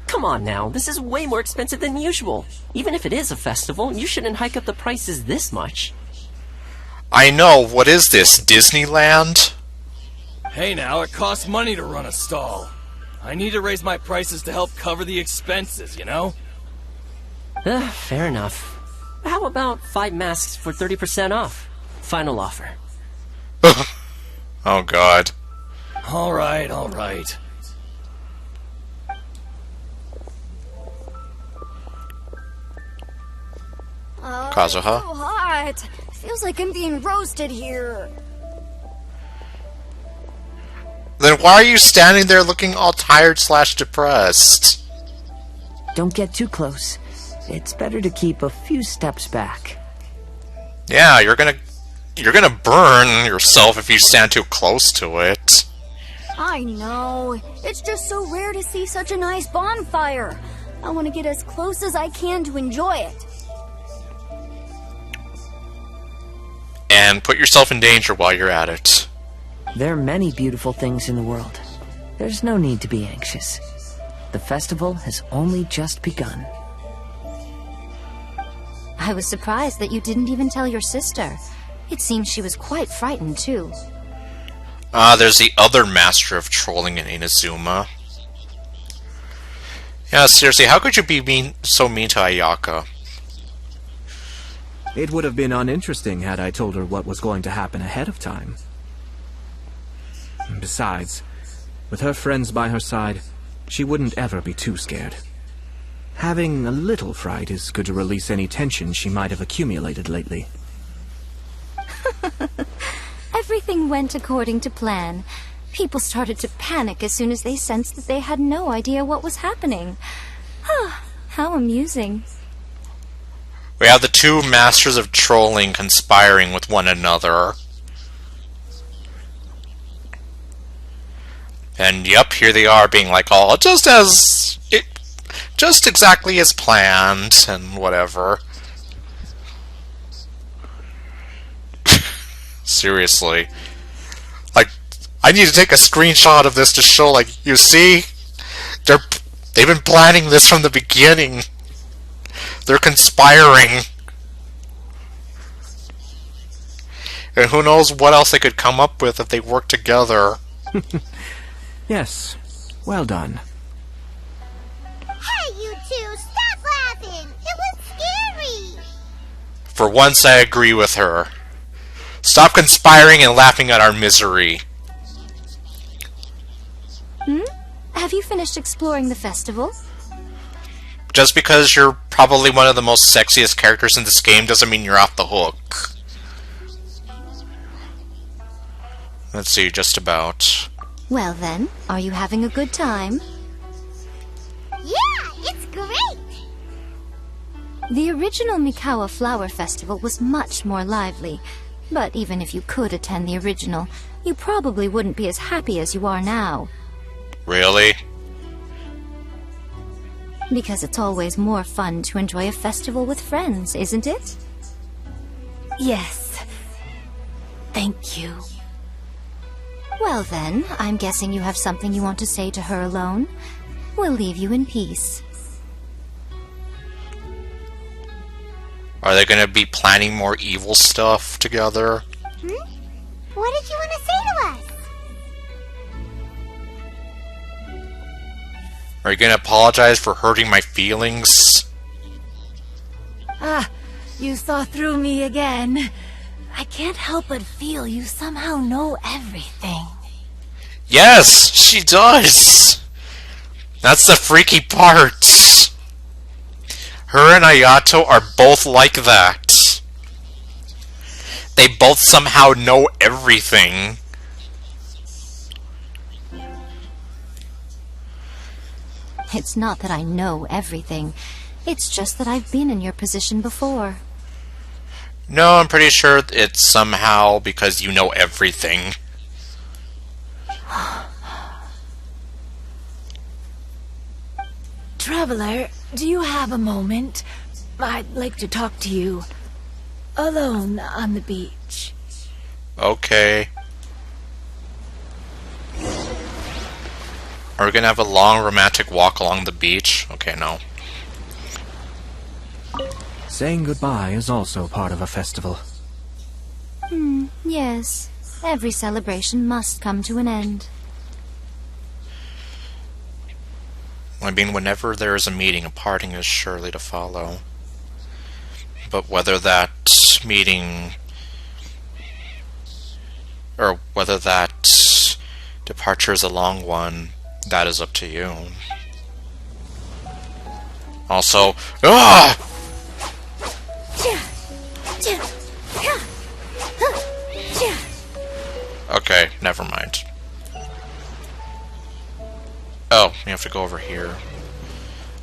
Come on now, this is way more expensive than usual. Even if it is a festival, you shouldn't hike up the prices this much. I know, what is this, Disneyland? Hey now, it costs money to run a stall. I need to raise my prices to help cover the expenses, you know? Fair enough. How about 5 masks for 30% off? Final offer. Oh god. Alright, alright. Kazuha? So hot. Feels like I'm being roasted here. Then why are you standing there looking all tired / depressed? Don't get too close. It's better to keep a few steps back. Yeah, you're gonna burn yourself if you stand too close to it. I know. It's just so rare to see such a nice bonfire. I want to get as close as I can to enjoy it. And put yourself in danger while you're at it. There are many beautiful things in the world. There's no need to be anxious. The festival has only just begun. I was surprised that you didn't even tell your sister. It seems she was quite frightened, too. There's the other master of trolling in Inazuma. Yeah, seriously, how could you be so mean to Ayaka? It would have been uninteresting had I told her what was going to happen ahead of time. Besides, with her friends by her side, she wouldn't ever be too scared. Having a little fright is good to release any tension she might have accumulated lately. Everything went according to plan. People started to panic as soon as they sensed that they had no idea what was happening. How amusing. We have the two masters of trolling conspiring with one another. And yep, here they are being like, oh, just exactly as planned, and whatever. Seriously. Like, I need to take a screenshot of this to show, like, you see? They've been planning this from the beginning. They're conspiring. And who knows what else they could come up with if they work together. Yes, well done. Hey, you two, stop laughing! It was scary! For once, I agree with her. Stop conspiring and laughing at our misery. Have you finished exploring the festival? Just because you're probably one of the most sexiest characters in this game doesn't mean you're off the hook. Let's see, just about. Well then, are you having a good time? Yeah, it's great! The original Mikawa Flower Festival was much more lively, but even if you could attend the original, you probably wouldn't be as happy as you are now. Really? Because it's always more fun to enjoy a festival with friends, isn't it? Yes. Thank you. Well then, I'm guessing you have something you want to say to her alone. We'll leave you in peace. Are they going to be planning more evil stuff together? What did you want to say to us? Are you going to apologize for hurting my feelings? You saw through me again. I can't help but feel you somehow know everything. Yes, she does! That's the freaky part. Her and Ayato are both like that. They both somehow know everything. It's not that I know everything. It's just that I've been in your position before. No, I'm pretty sure it's somehow because you know everything. Traveler, do you have a moment? I'd like to talk to you. Alone on the beach. Okay. Are we gonna have a long romantic walk along the beach? Okay, no. Saying goodbye is also part of a festival. Yes. Every celebration must come to an end. I mean, whenever there is a meeting, a parting is surely to follow. But whether that meeting, or whether that departure is a long one, that is up to you. Also, okay, never mind. Oh, we have to go over here.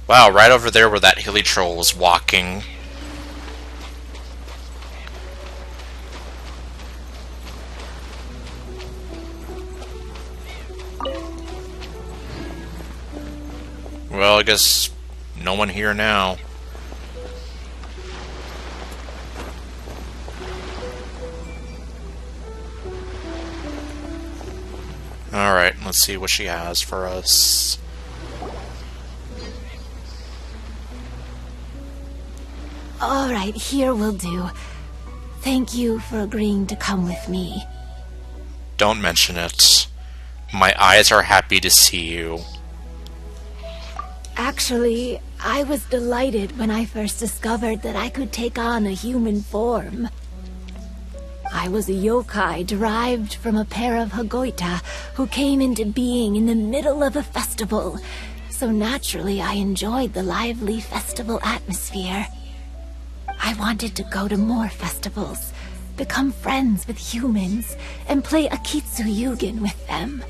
Wow, right over there where that hilly troll was walking. Well, I guess no one here now. Alright, let's see what she has for us. Alright, here will do. Thank you for agreeing to come with me. Don't mention it. My eyes are happy to see you. Actually, I was delighted when I first discovered that I could take on a human form. I was a yokai derived from a pair of Hagoita who came into being in the middle of a festival, so naturally I enjoyed the lively festival atmosphere. I wanted to go to more festivals, become friends with humans, and play Akitsu Yugen with them.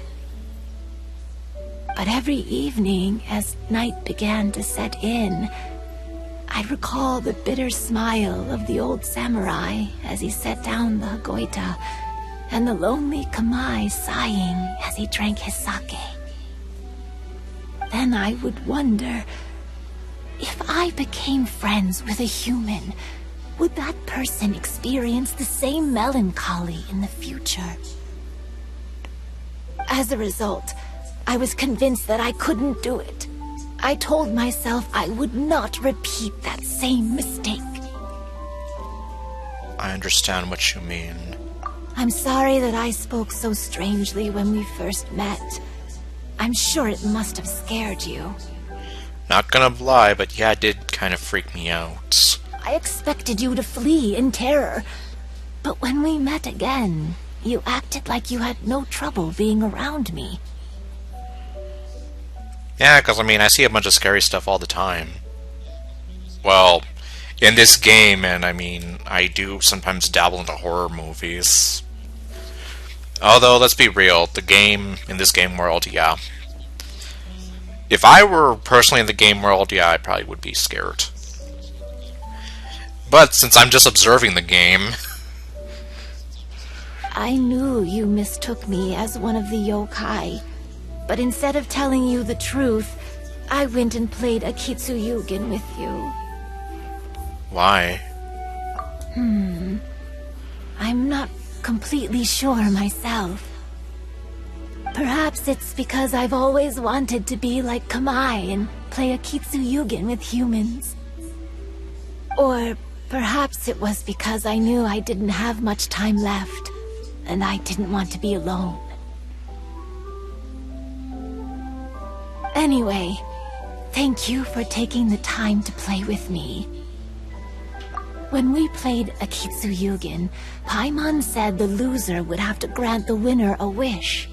But every evening, as night began to set in, I'd recall the bitter smile of the old samurai as he set down the Hagoita, and the lonely Kamai sighing as he drank his sake. Then I would wonder, if I became friends with a human, would that person experience the same melancholy in the future? As a result, I was convinced that I couldn't do it. I told myself I would not repeat that same mistake. I understand what you mean. I'm sorry that I spoke so strangely when we first met. I'm sure it must have scared you. Not gonna lie, but yeah, it did kind of freak me out. I expected you to flee in terror. But when we met again, you acted like you had no trouble being around me. Yeah, because I mean, I see a bunch of scary stuff all the time. Well, in this game, and I mean, I do sometimes dabble into horror movies. Although, let's be real, in this game world, yeah. If I were personally in the game world, yeah, I probably would be scared. But since I'm just observing the game... I knew you mistook me as one of the yokai. But instead of telling you the truth, I went and played Akitsu Yugen with you. Why? I'm not completely sure myself. Perhaps it's because I've always wanted to be like Kamai and play Akitsu Yugen with humans. Or perhaps it was because I knew I didn't have much time left, and I didn't want to be alone. Anyway, thank you for taking the time to play with me. When we played Akitsu Yugen, Paimon said the loser would have to grant the winner a wish.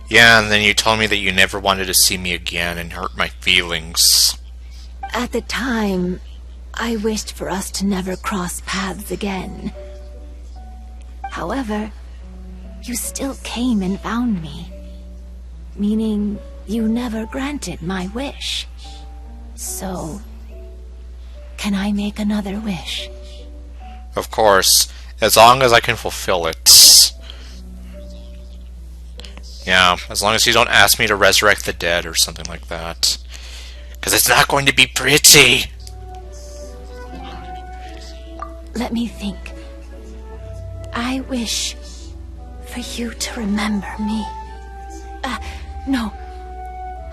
Yeah, and then you told me that you never wanted to see me again and hurt my feelings. At the time, I wished for us to never cross paths again. However, you still came and found me. Meaning, you never granted my wish. So, can I make another wish? Of course, as long as I can fulfill it. Yeah, as long as you don't ask me to resurrect the dead or something like that. Because it's not going to be pretty! Let me think. I wish for you to remember me. No.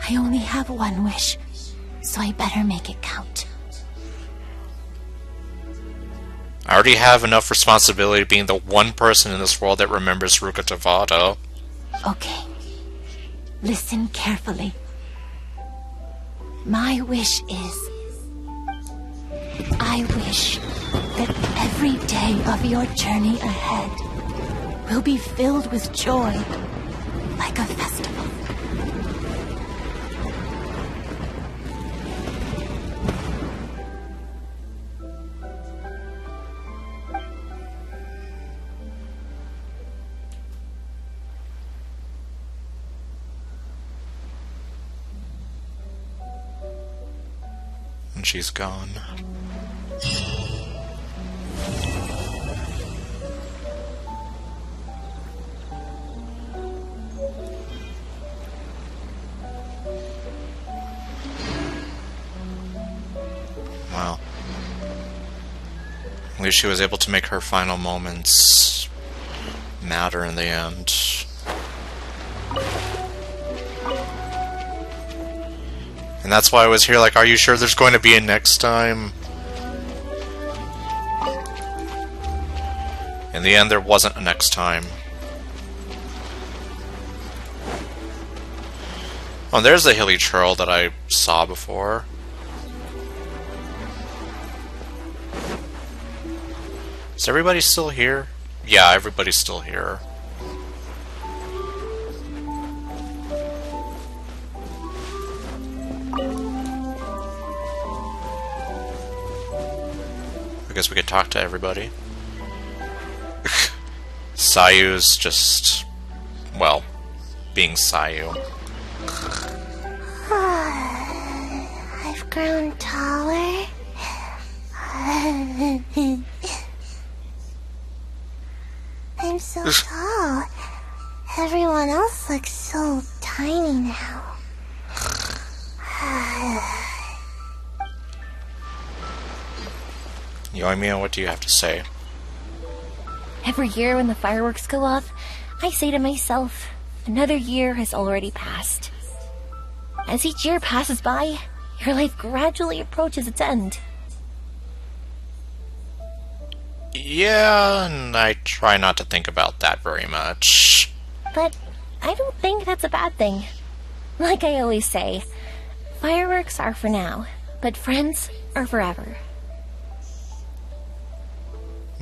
I only have one wish, so I better make it count. I already have enough responsibility being the one person in this world that remembers Ruka Tavada. Okay. Listen carefully. My wish is... I wish that every day of your journey ahead will be filled with joy, like a festival. And she's gone. Wow. At least she was able to make her final moments matter in the end. And that's why I was here like, are you sure there's going to be a next time? In the end, there wasn't a next time. Oh, there's the hilly trail that I saw before. Is everybody still here? Yeah, everybody's still here. I guess we could talk to everybody. Sayu's just, well, being Sayu. I've grown taller. I'm so tall. Everyone else looks so tiny now. Yoimiya, what do you have to say? Every year when the fireworks go off, I say to myself, another year has already passed. As each year passes by, your life gradually approaches its end. Yeah, and I try not to think about that very much. But I don't think that's a bad thing. Like I always say, fireworks are for now, but friends are forever.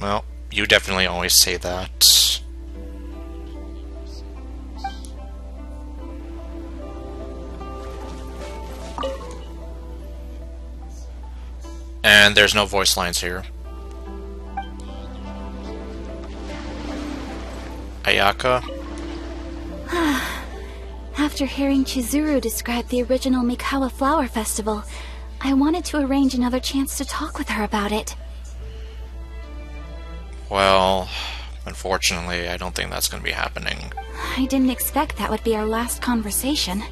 Well, you definitely always say that. And there's no voice lines here. Ayaka? After hearing Chizuru describe the original Mikawa Flower Festival, I wanted to arrange another chance to talk with her about it. Well, unfortunately, I don't think that's going to be happening. I didn't expect that would be our last conversation.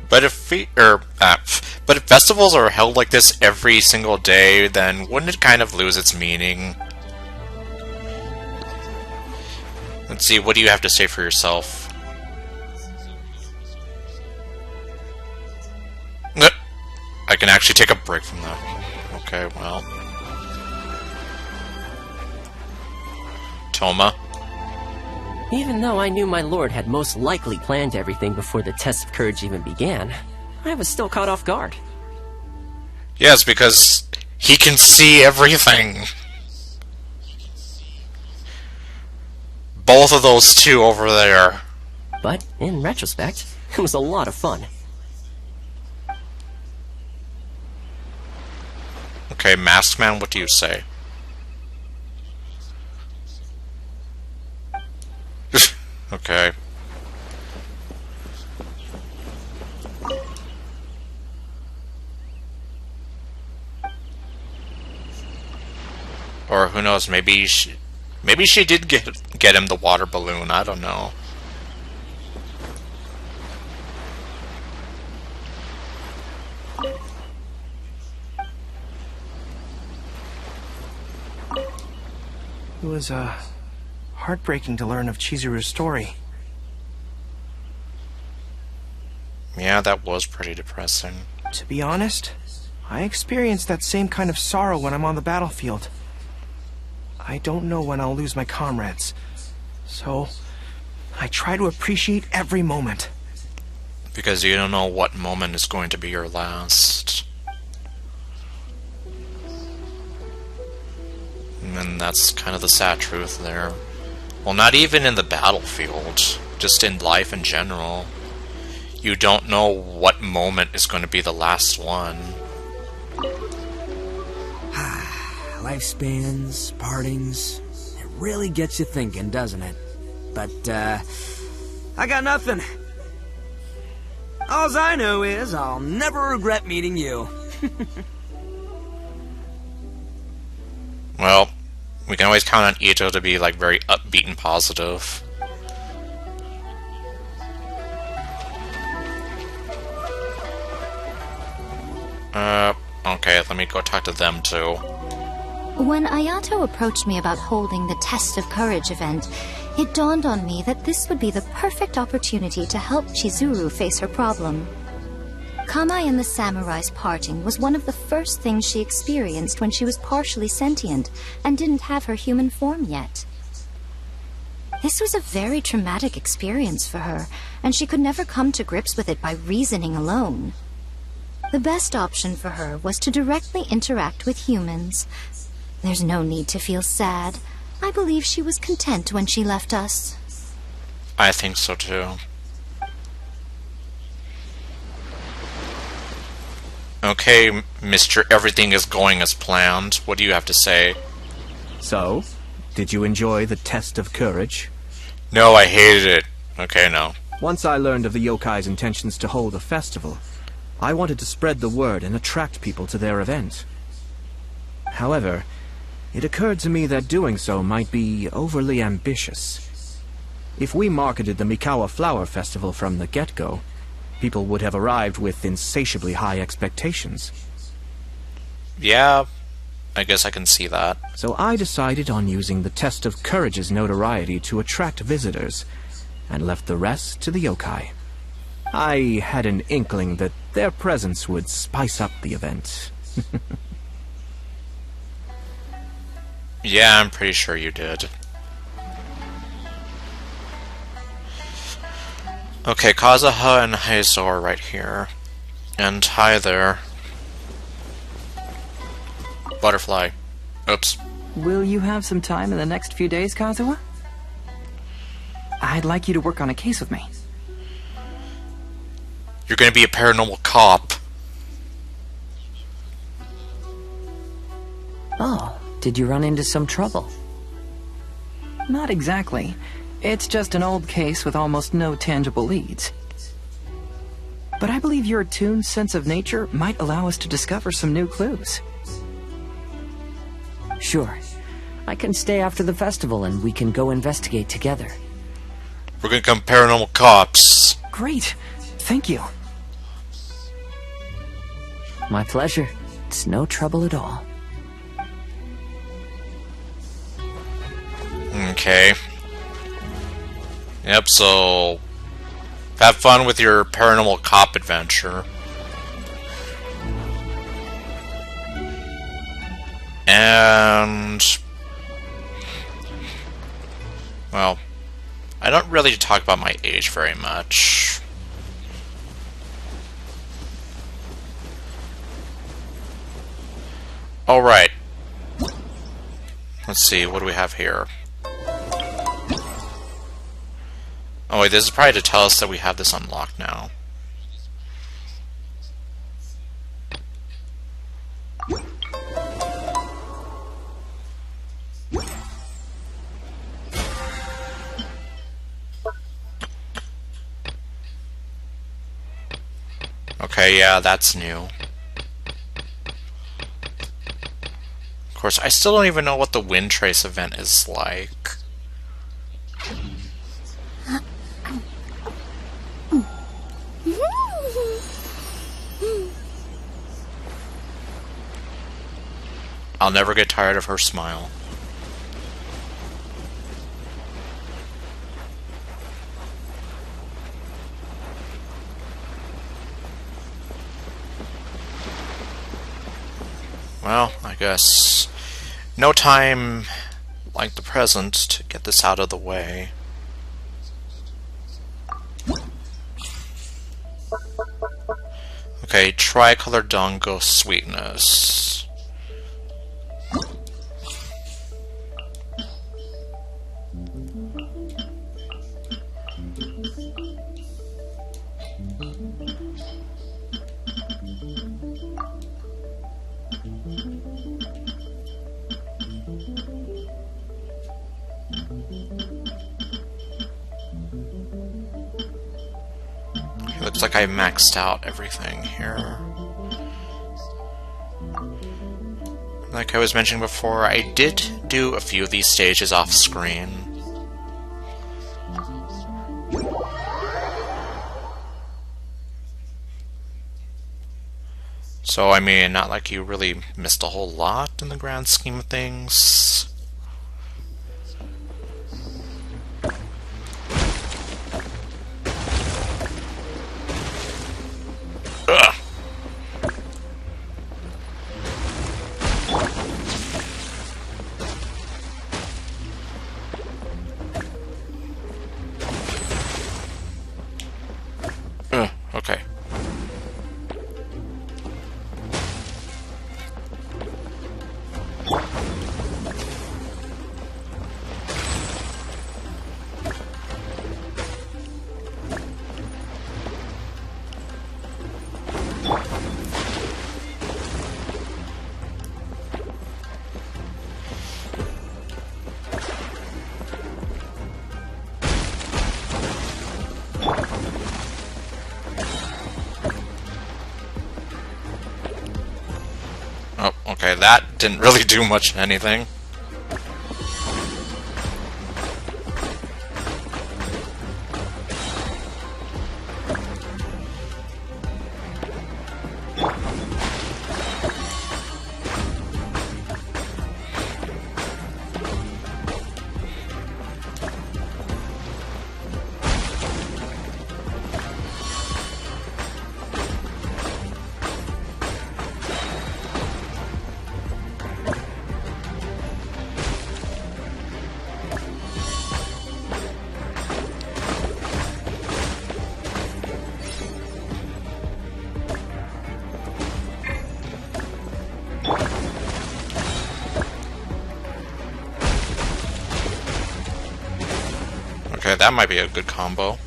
But if festivals are held like this every single day, then wouldn't it kind of lose its meaning? Let's see, what do you have to say for yourself? I can actually take a break from that. Okay, well. Toma? Even though I knew my lord had most likely planned everything before the test of courage even began, I was still caught off guard. Yes, because he can see everything. Both of those two over there. But, in retrospect, it was a lot of fun. Okay, Masked Man, what do you say? Okay. Or who knows, maybe she did get him the water balloon, I don't know. It was, heartbreaking to learn of Chizuru's story. Yeah, that was pretty depressing. To be honest, I experienced that same kind of sorrow when I'm on the battlefield. I don't know when I'll lose my comrades, so I try to appreciate every moment. Because you don't know what moment is going to be your last. And that's kind of the sad truth there. Well, not even in the battlefield, just in life in general. You don't know what moment is going to be the last one. Lifespans, partings, it really gets you thinking, doesn't it? But, I got nothing. Alls I know is I'll never regret meeting you. Well, we can always count on Ito to be, like, very upbeat and positive. Okay, let me go talk to them, too. When Ayato approached me about holding the Test of Courage event, it dawned on me that this would be the perfect opportunity to help Chizuru face her problem. Kamae and the samurai's parting was one of the first things she experienced when she was partially sentient and didn't have her human form yet. This was a very traumatic experience for her, and she could never come to grips with it by reasoning alone. The best option for her was to directly interact with humans. There's no need to feel sad. I believe she was content when she left us. I think so too. Okay, Mr. Everything is going as planned. What do you have to say? So, did you enjoy the test of courage? No, I hated it. Okay, no. Once I learned of the yokai's intentions to hold a festival, I wanted to spread the word and attract people to their event. However, it occurred to me that doing so might be overly ambitious. If we marketed the Mikawa Flower Festival from the get-go, people would have arrived with insatiably high expectations. Yeah, I guess I can see that. So I decided on using the test of courage's notoriety to attract visitors, and left the rest to the yokai. I had an inkling that their presence would spice up the event. Yeah, I'm pretty sure you did. Okay, Kazuha and Heizo are right here. And hi there. Butterfly. Oops. Will you have some time in the next few days, Kazuha? I'd like you to work on a case with me. You're gonna be a paranormal cop. Oh, did you run into some trouble? Not exactly. It's just an old case with almost no tangible leads. But I believe your attuned sense of nature might allow us to discover some new clues. Sure. I can stay after the festival and we can go investigate together. We're gonna become paranormal cops. Great. Thank you. My pleasure. It's no trouble at all. Okay. Yep, so have fun with your paranormal cop adventure. And well, I don't really talk about my age very much. Alright. Let's see, what do we have here? Oh wait, this is probably to tell us that we have this unlocked now. Okay, yeah, that's new. Of course, I still don't even know what the Wind Trace event is like. I'll never get tired of her smile. Well, I guess no time like the present to get this out of the way. Okay, tricolor Dango sweetness. Looks like I maxed out everything here. Like I was mentioning before, I did do a few of these stages off screen. So, I mean, not like you really missed a whole lot in the grand scheme of things. Ugh. Okay, that didn't really do much of anything. Okay, that might be a good combo.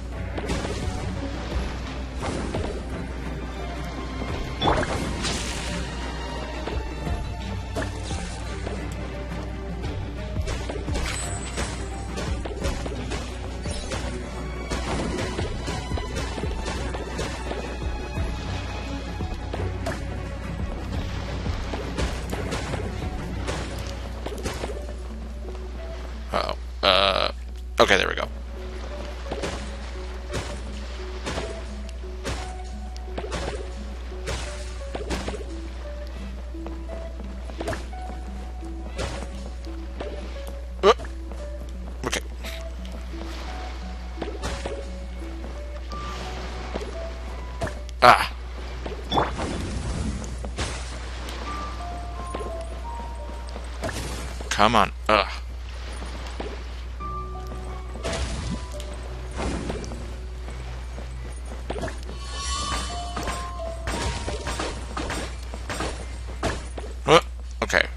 Uh-oh. Okay, there we go. Okay. Ah. Come on. Ugh. Okay.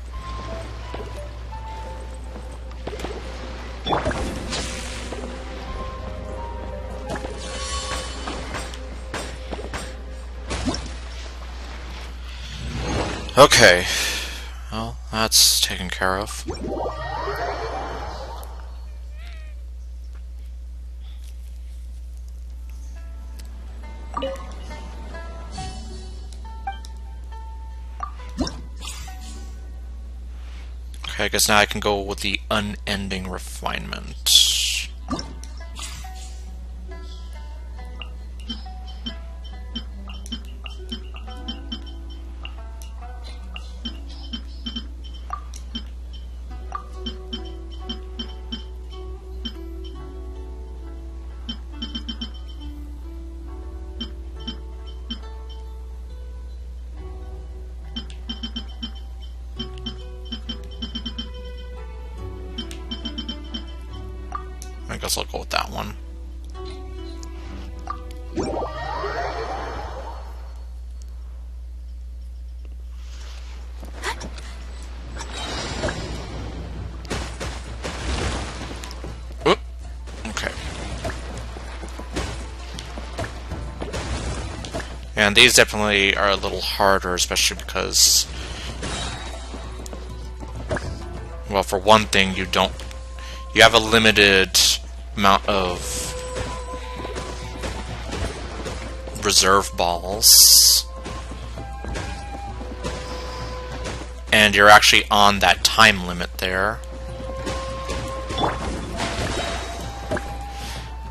Okay. Well, that's taken care of. Okay, I guess now I can go with the unending refinement. I guess I'll go with that one. Oop. Okay. And these definitely are a little harder, especially because, well, for one thing, you have a limited amount of reserve balls, and you're actually on that time limit there,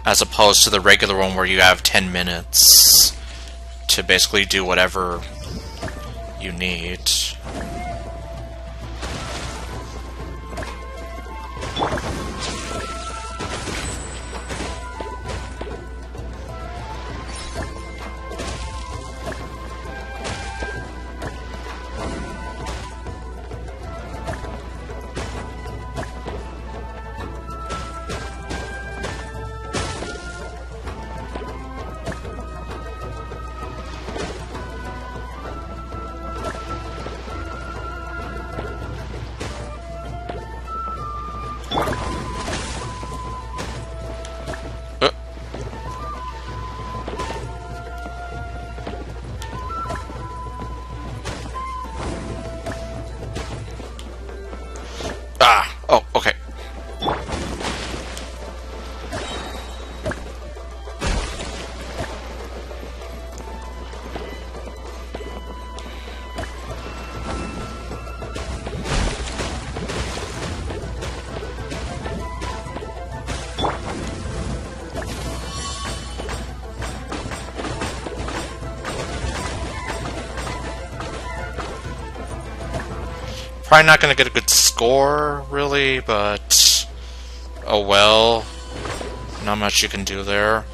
as opposed to the regular one where you have 10 minutes to basically do whatever you need. Oh, okay. Probably not gonna get a good score, really, but oh well. Not much you can do there.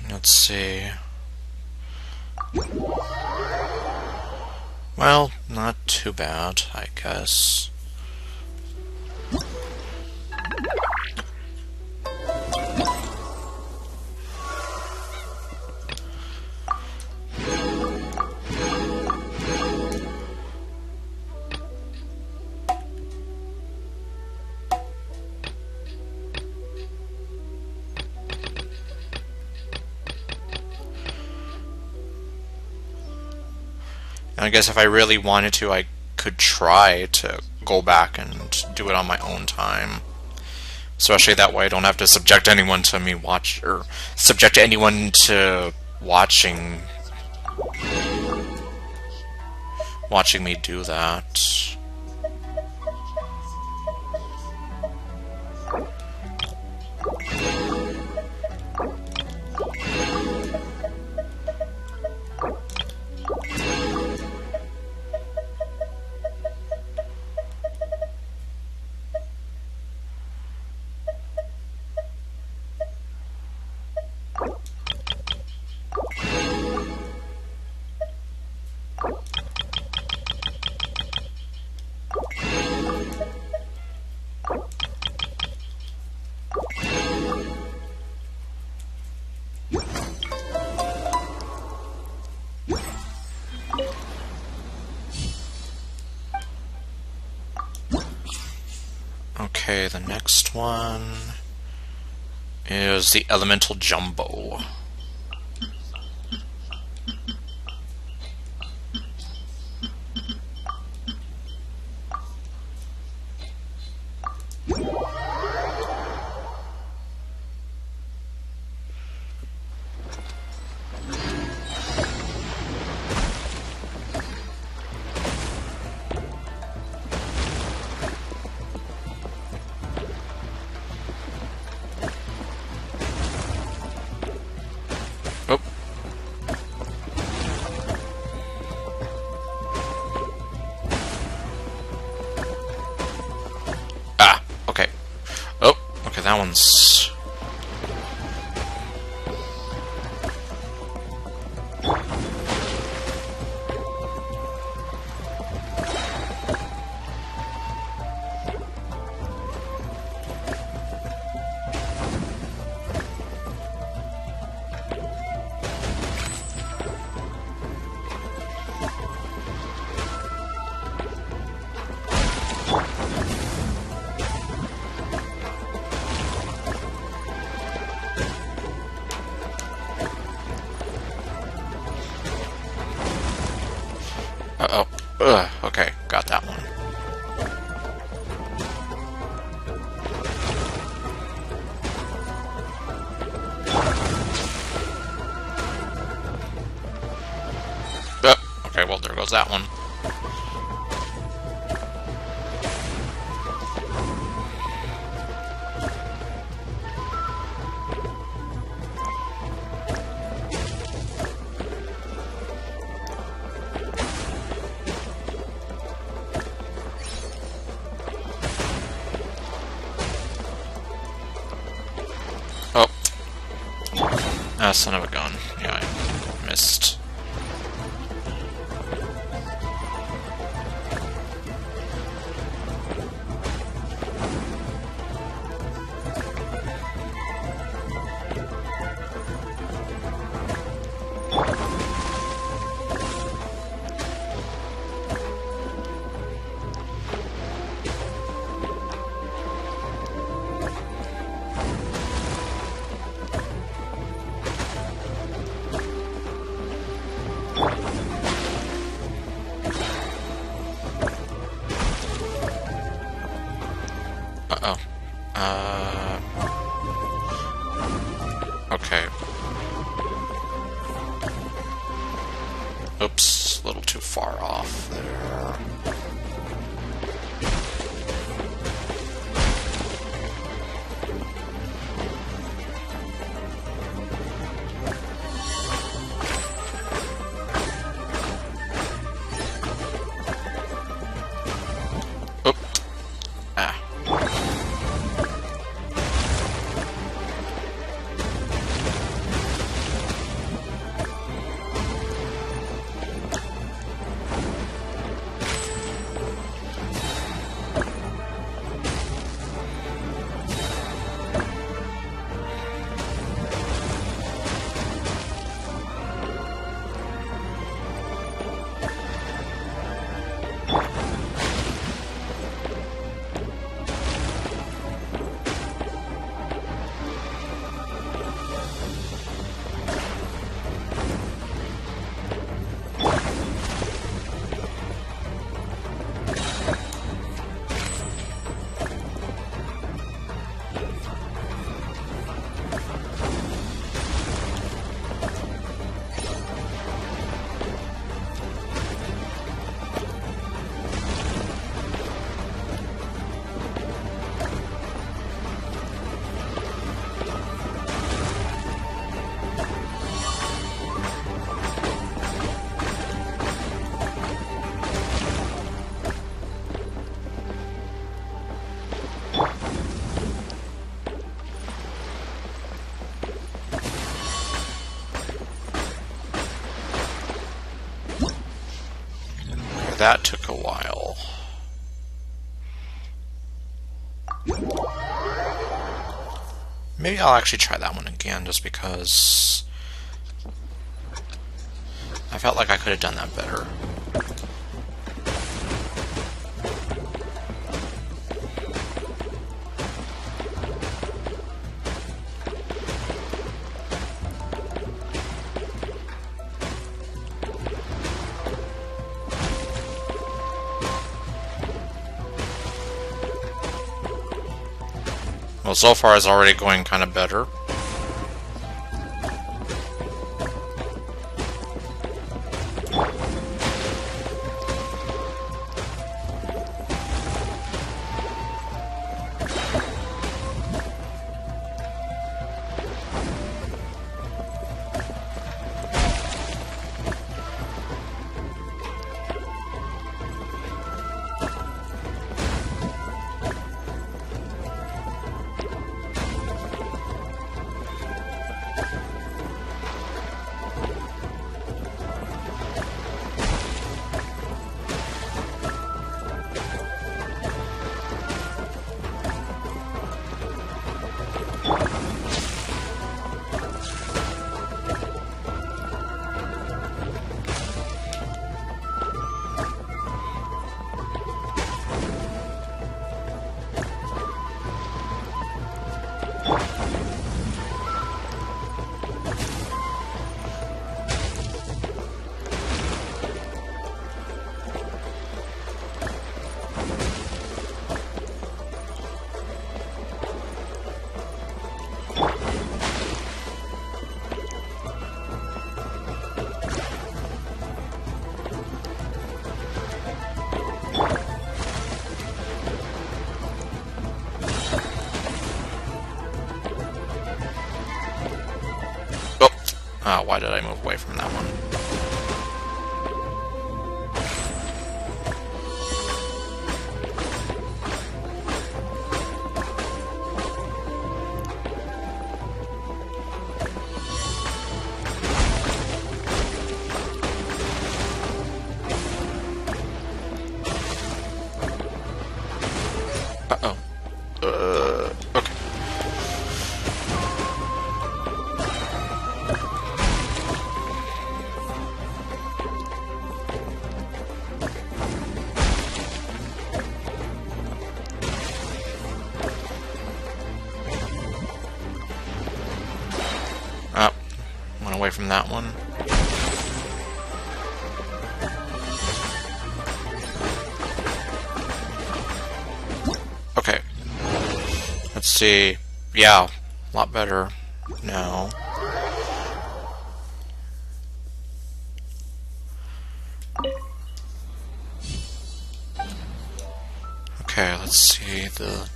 Let's see. Well, not too bad, I guess. And I guess if I really wanted to, I could try to go back and do it on my own time. Especially that way I don't have to subject anyone to me subject anyone to watching me do that. Okay, the next one is the Elemental Jumbo. Oh. Ah, okay. Oh, okay, that one's... Uh-oh. Ugh, okay, got that one. Okay, well, there goes that one. Oh. Ah, son of a gun. Yeah, I missed. Uh-oh. Okay. Oops, a little too far off there. That took a while. Maybe I'll actually try that one again, just because I felt like I could have done that better. Well, so far it's already going kind of better. Why did I move away from that one? Uh-oh. Okay. Away from that one. Let's see. Yeah, a lot better now. Okay, let's see the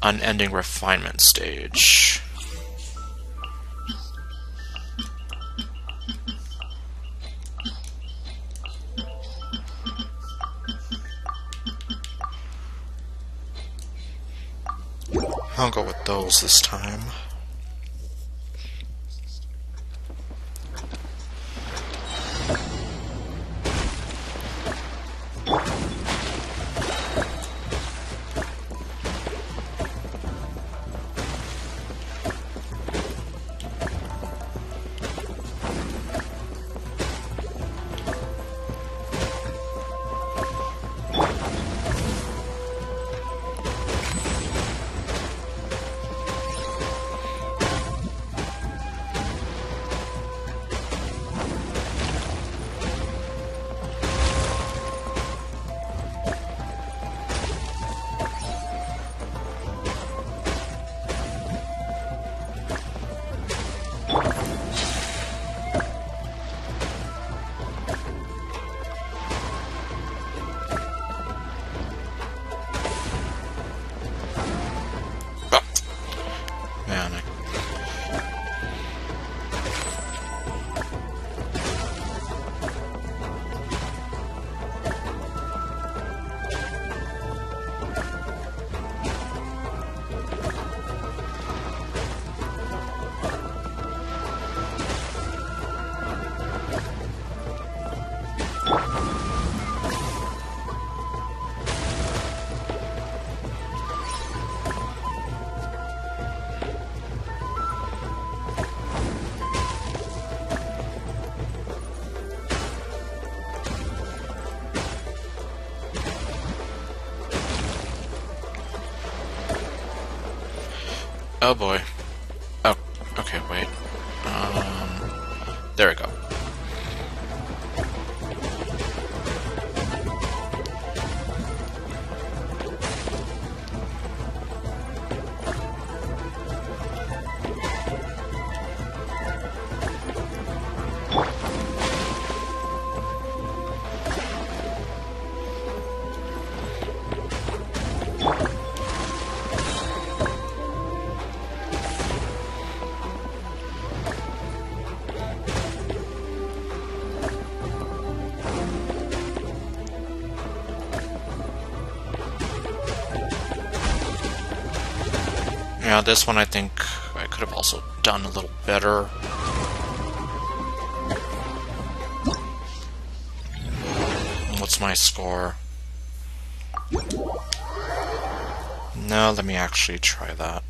unending refinement stage. I'll go with those this time. Man, oh boy. Oh, okay, wait. There we go. Yeah, this one I think I could have also done a little better. What's my score? No, let me actually try that.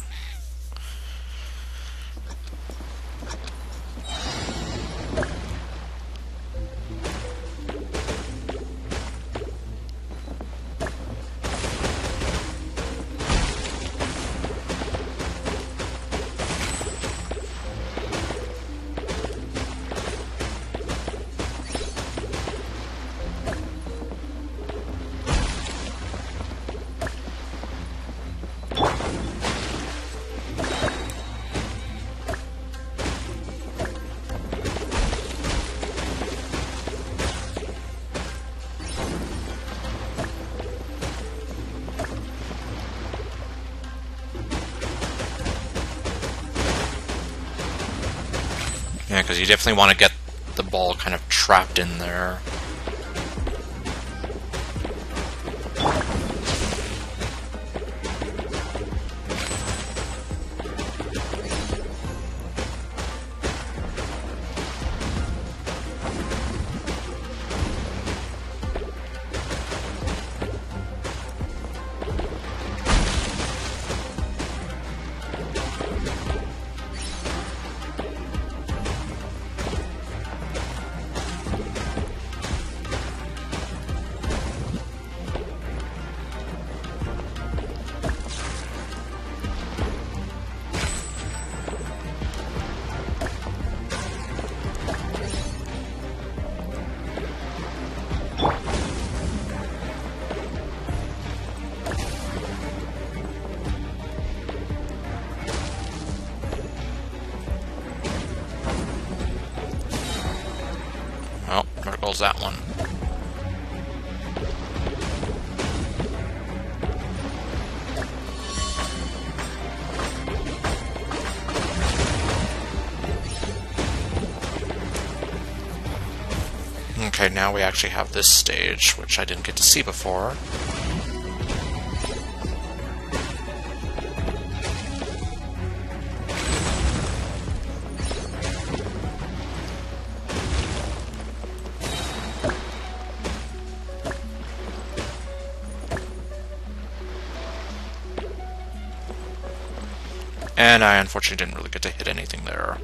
Yeah, because you definitely want to get the ball kind of trapped in there. that one. Okay, now we actually have this stage, which I didn't get to see before. And I unfortunately didn't really get to hit anything there.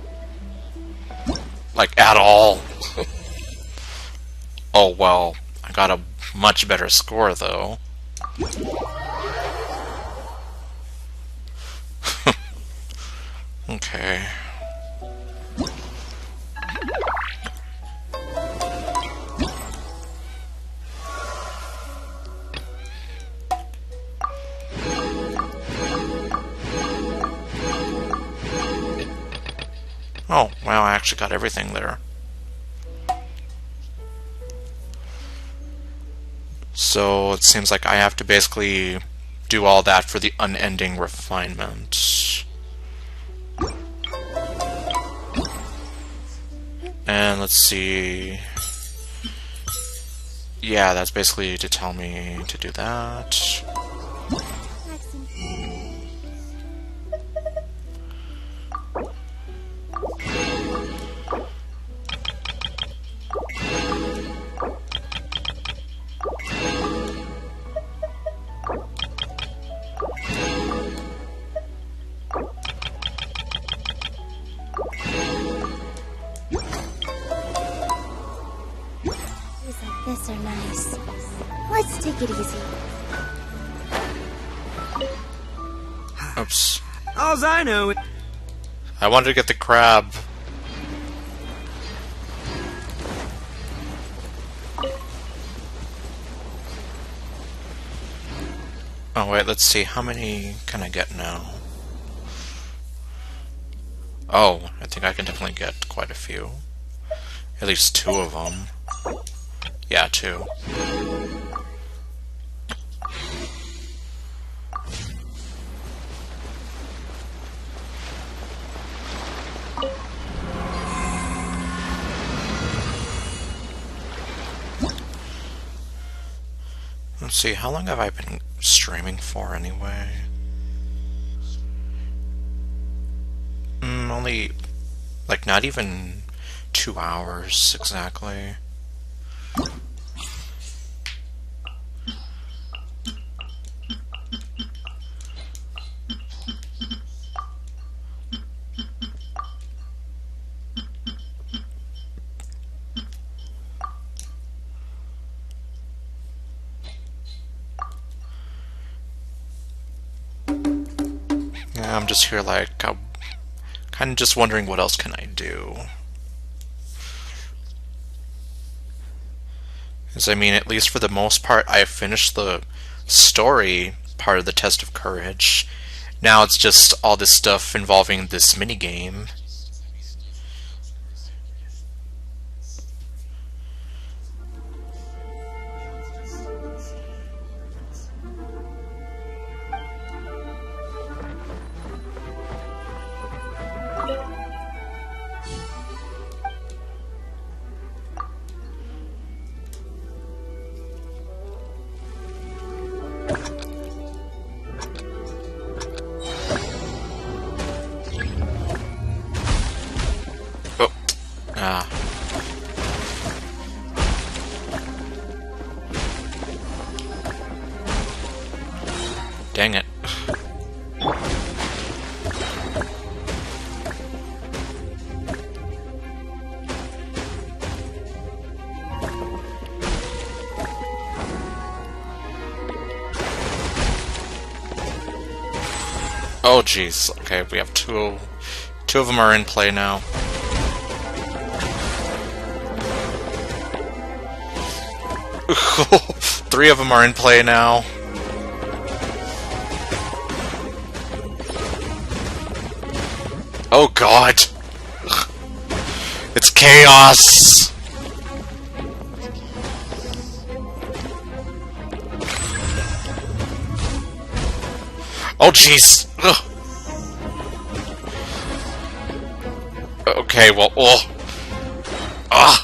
Like, at all. Oh well, I got a much better score though. Okay. Oh, wow, I actually got everything there. So it seems like I have to basically do all that for the unending refinement. And let's see. Yeah, that's basically to tell me to do that. This are nice. Let's take it easy. Oops. Alls I know. I wanted to get the crab. Oh wait, let's see. How many can I get now? Oh, I think I can definitely get quite a few. At least 2 of them. Yeah, 2. Let's see, how long have I been streaming for anyway? Only, like, not even 2 hours exactly. Yeah, I'm just here like, I'm kind of just wondering what else can I do. Because I mean, at least for the most part, I finished the story part of the Test of Courage. Now it's just all this stuff involving this minigame. Dang it. Oh jeez. Okay, we have two of them are in play now. Three of them are in play now. Oh god! It's chaos! Oh, jeez. Okay, well, oh. Ah.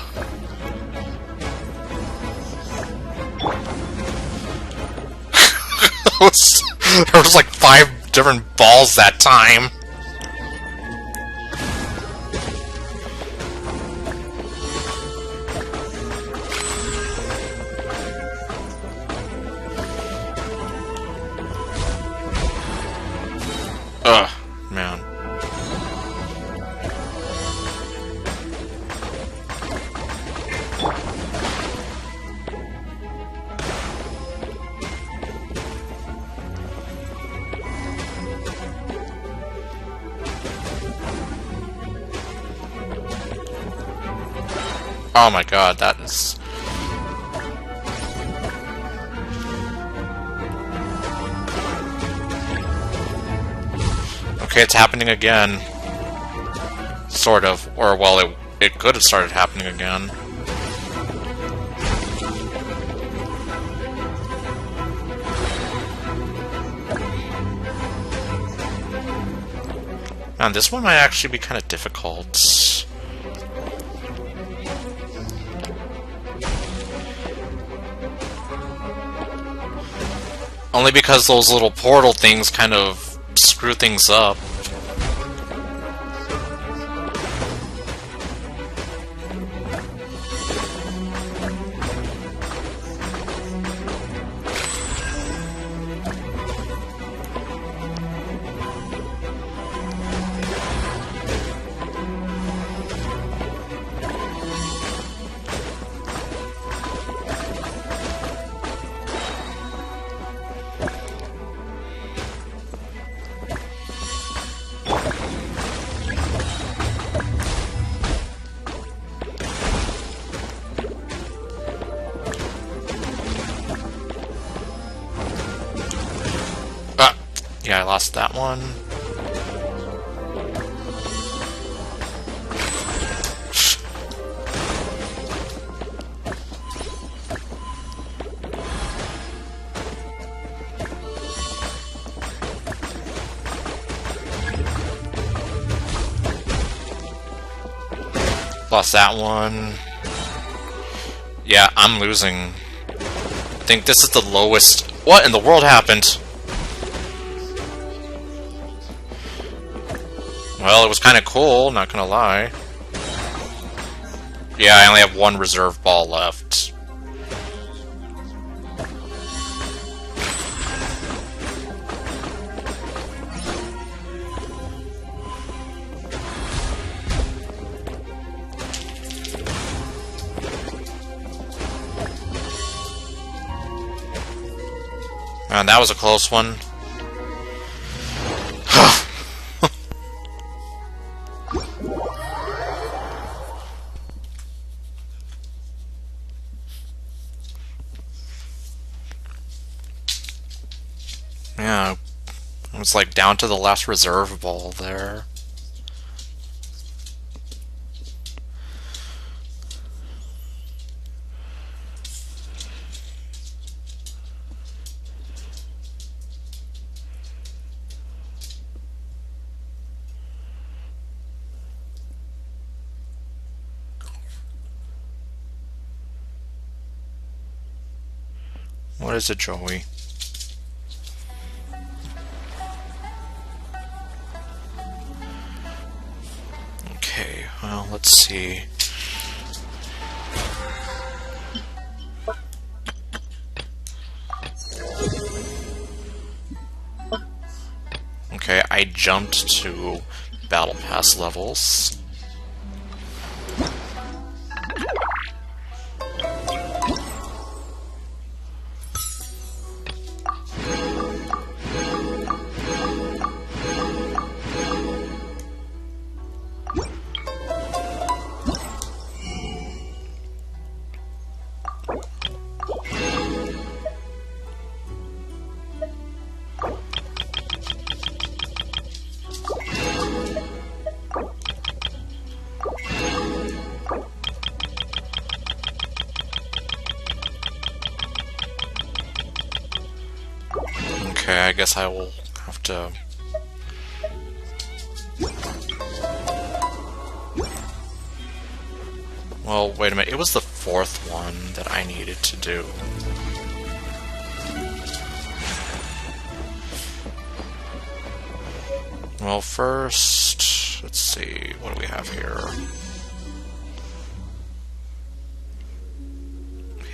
There was like 5 different balls that time. Ugh, man. Oh my god, that is... Okay, it's happening again. Sort of. Or, well, it could have started happening again. Man, this one might actually be kind of difficult. Only because those little portal things kind of screw things up. Yeah, I lost that one. Lost that one. Yeah, I'm losing. I think this is the lowest. What in the world happened? Well, it was kind of cool, not gonna lie. Yeah, I only have 1 reserve ball left. Man, that was a close one. Yeah, it was like down to the last reserve ball there. What is it, Joey? Okay, well, let's see. Okay, I jumped to Battle Pass levels. Okay, I guess I will have to... Well, wait a minute. It was the fourth one that I needed to do. Well, first, let's see. What do we have here?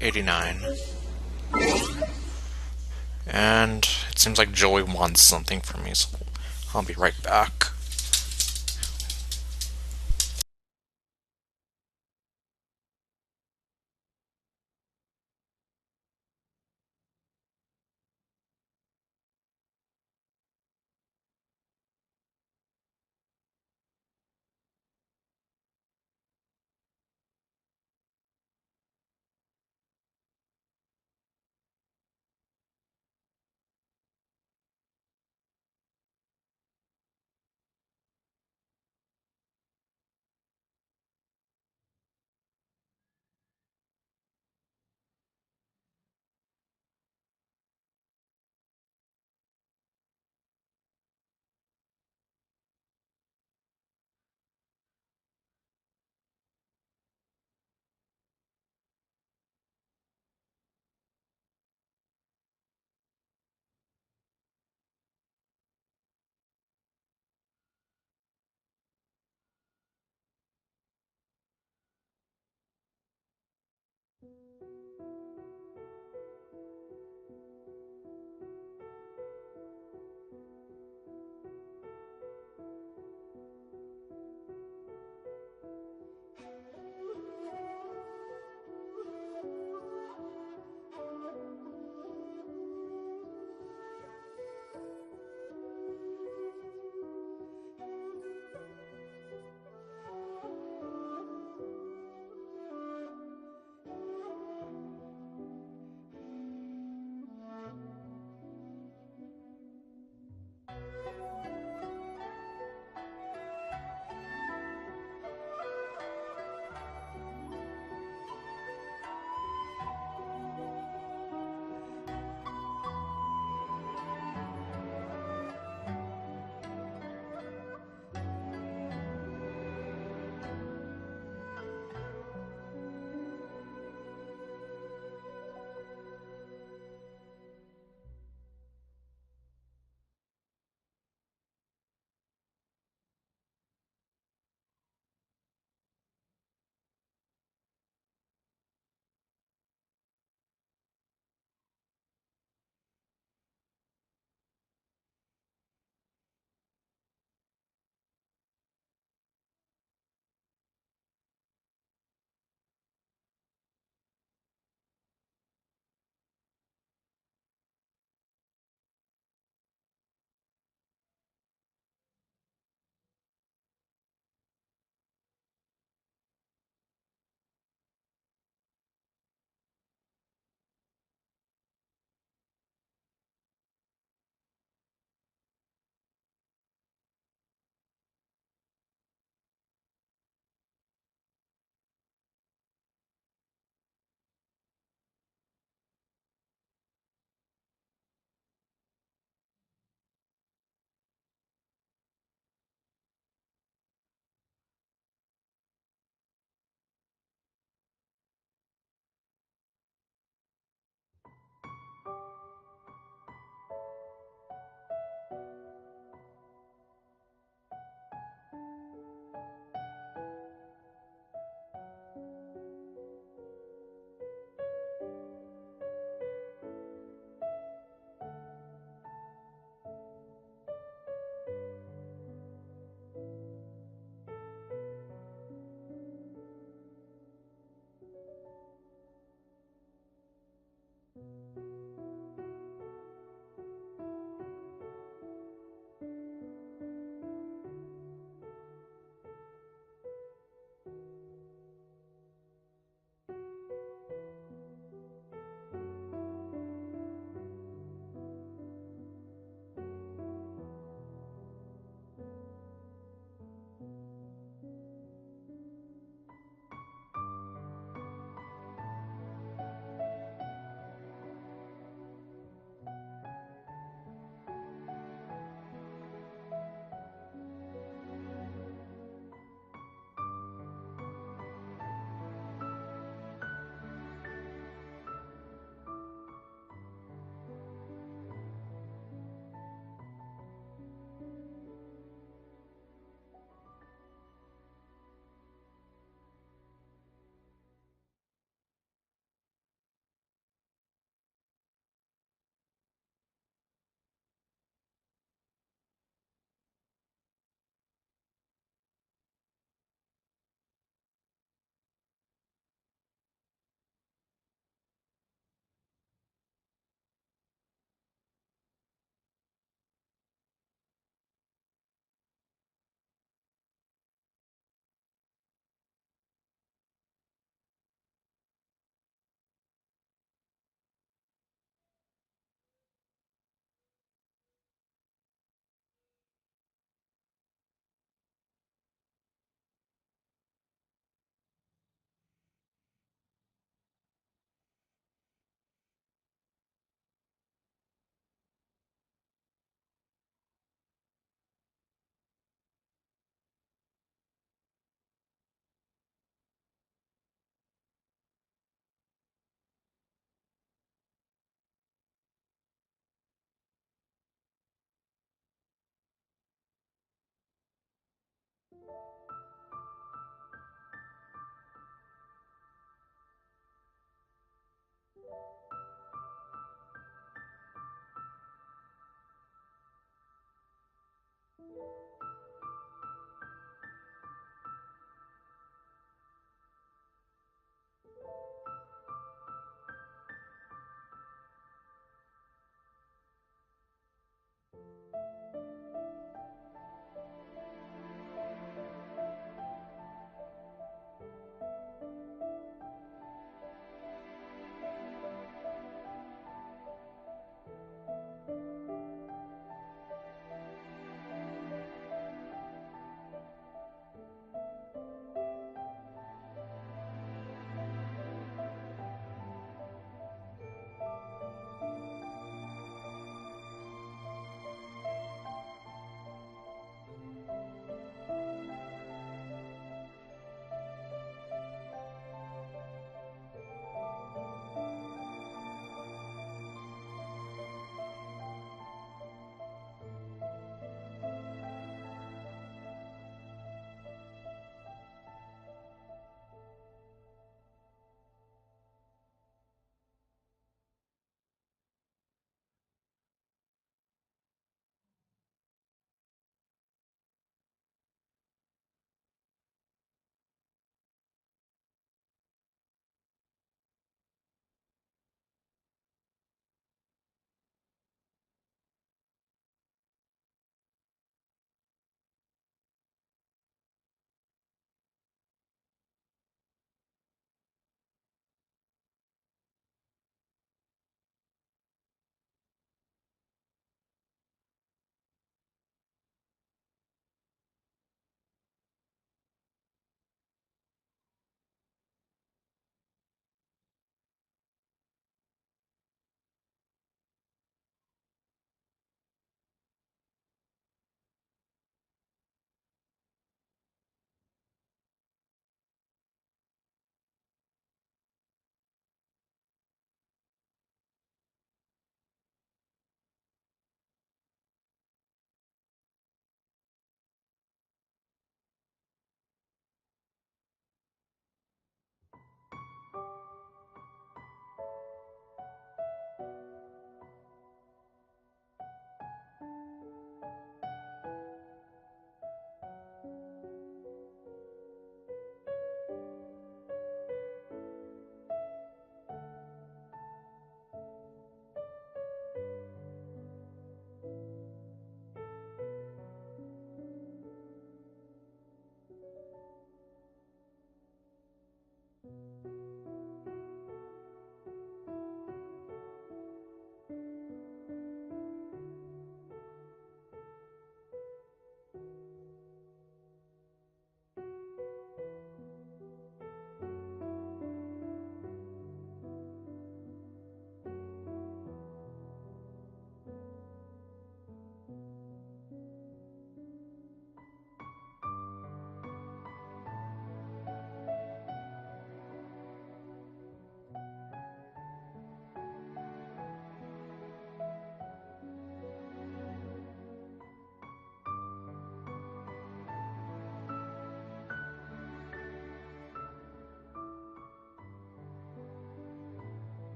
89. And it seems like Joey wants something from me, so I'll be right back.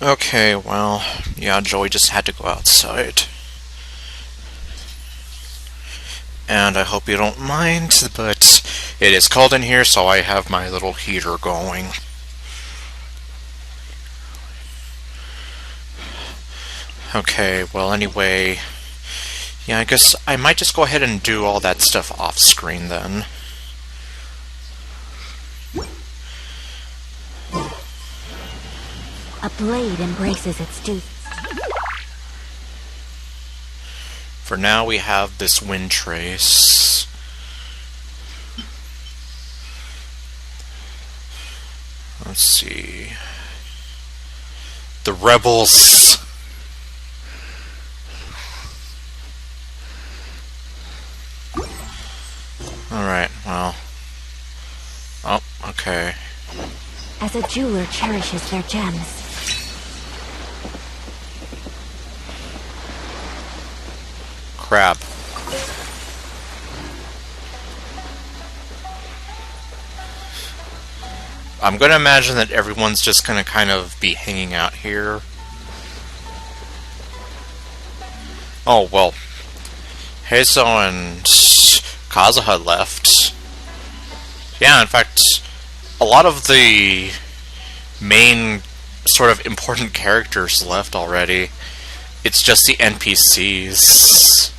Okay, well, yeah, Joey just had to go outside. And I hope you don't mind, but it is cold in here, so I have my little heater going. Okay, well, anyway, yeah, I guess I might just go ahead and do all that stuff off screen then. A blade embraces its teeth. For now, we have this wind trace. Let's see. The rebels. Alright, well. Oh, okay. As a jeweler cherishes their gems. Crap. I'm gonna imagine that everyone's just gonna kind of be hanging out here. Oh, well. Heizo and Kazuha left. Yeah, in fact, a lot of the main sort of important characters left already. It's just the NPCs.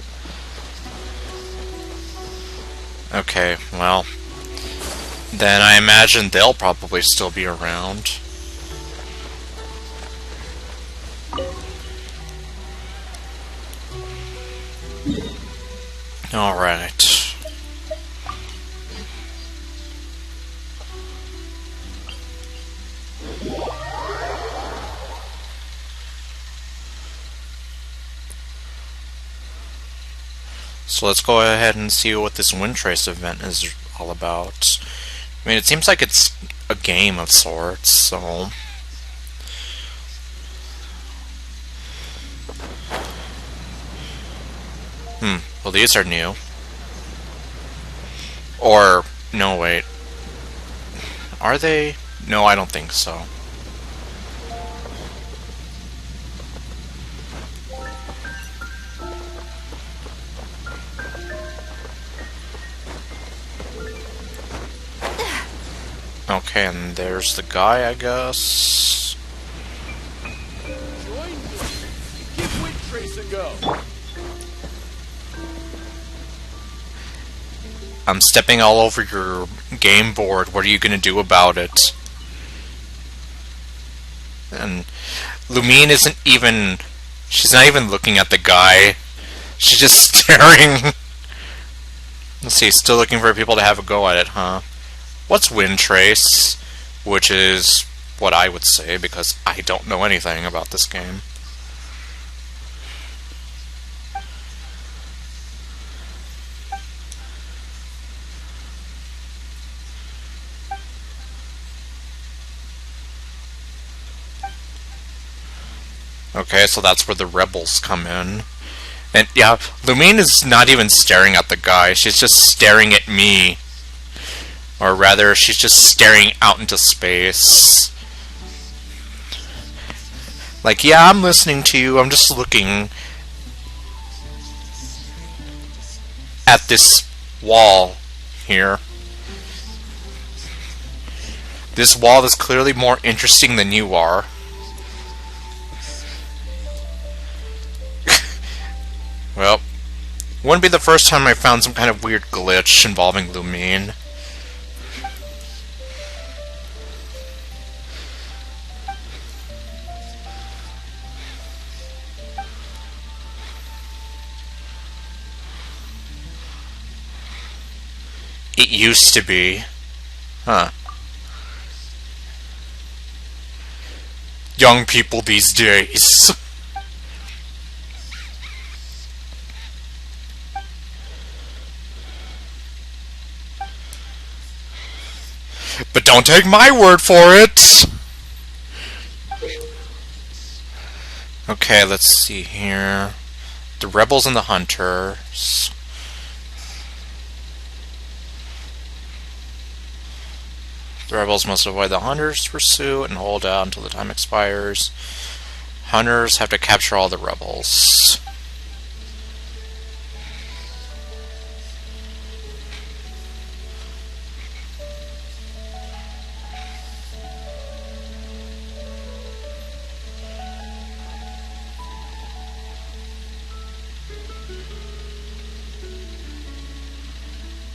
Okay, well, then I imagine they'll probably still be around. Alright. So let's go ahead and see what this wind trace event is all about. I mean, it seems like it's a game of sorts, so... well, these are new. Or, no, wait. Are they? No, I don't think so. Okay, and there's the guy, I guess. Join me. Give Wind Trace a go. I'm stepping all over your game board. What are you gonna do about it? And Lumine isn't even... she's not even looking at the guy. She's just staring. Let's see, still looking for people to have a go at it, huh? What's wind trace? Which is what I would say, because I don't know anything about this game. Okay, so that's where the rebels come in. And yeah, Lumine is not even staring at the guy, she's just staring at me. Or rather, she's just staring out into space. Like, yeah, I'm listening to you, I'm just looking at this wall here. This wall is clearly more interesting than you are. Well, wouldn't be the first time I found some kind of weird glitch involving Lumine. It used to be. Huh. Young people these days. But don't take my word for it! Okay, let's see here. The rebels and the hunters. The rebels must avoid the hunters' pursuit and hold out until the time expires. Hunters have to capture all the rebels.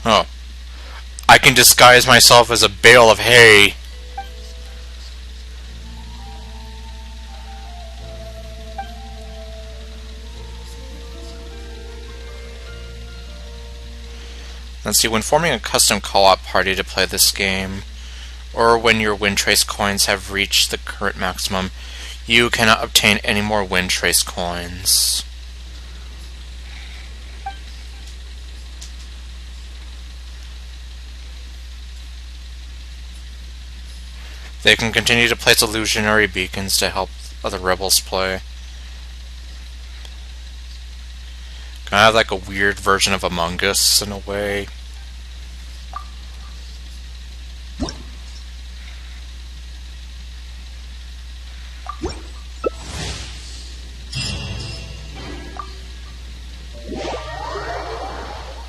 Oh. I can disguise myself as a bale of hay. Let's see, when forming a custom co-op party to play this game, or when your wind trace coins have reached the current maximum, you cannot obtain any more wind trace coins. They can continue to place illusionary beacons to help other rebels play. Kind of like a weird version of Among Us in a way.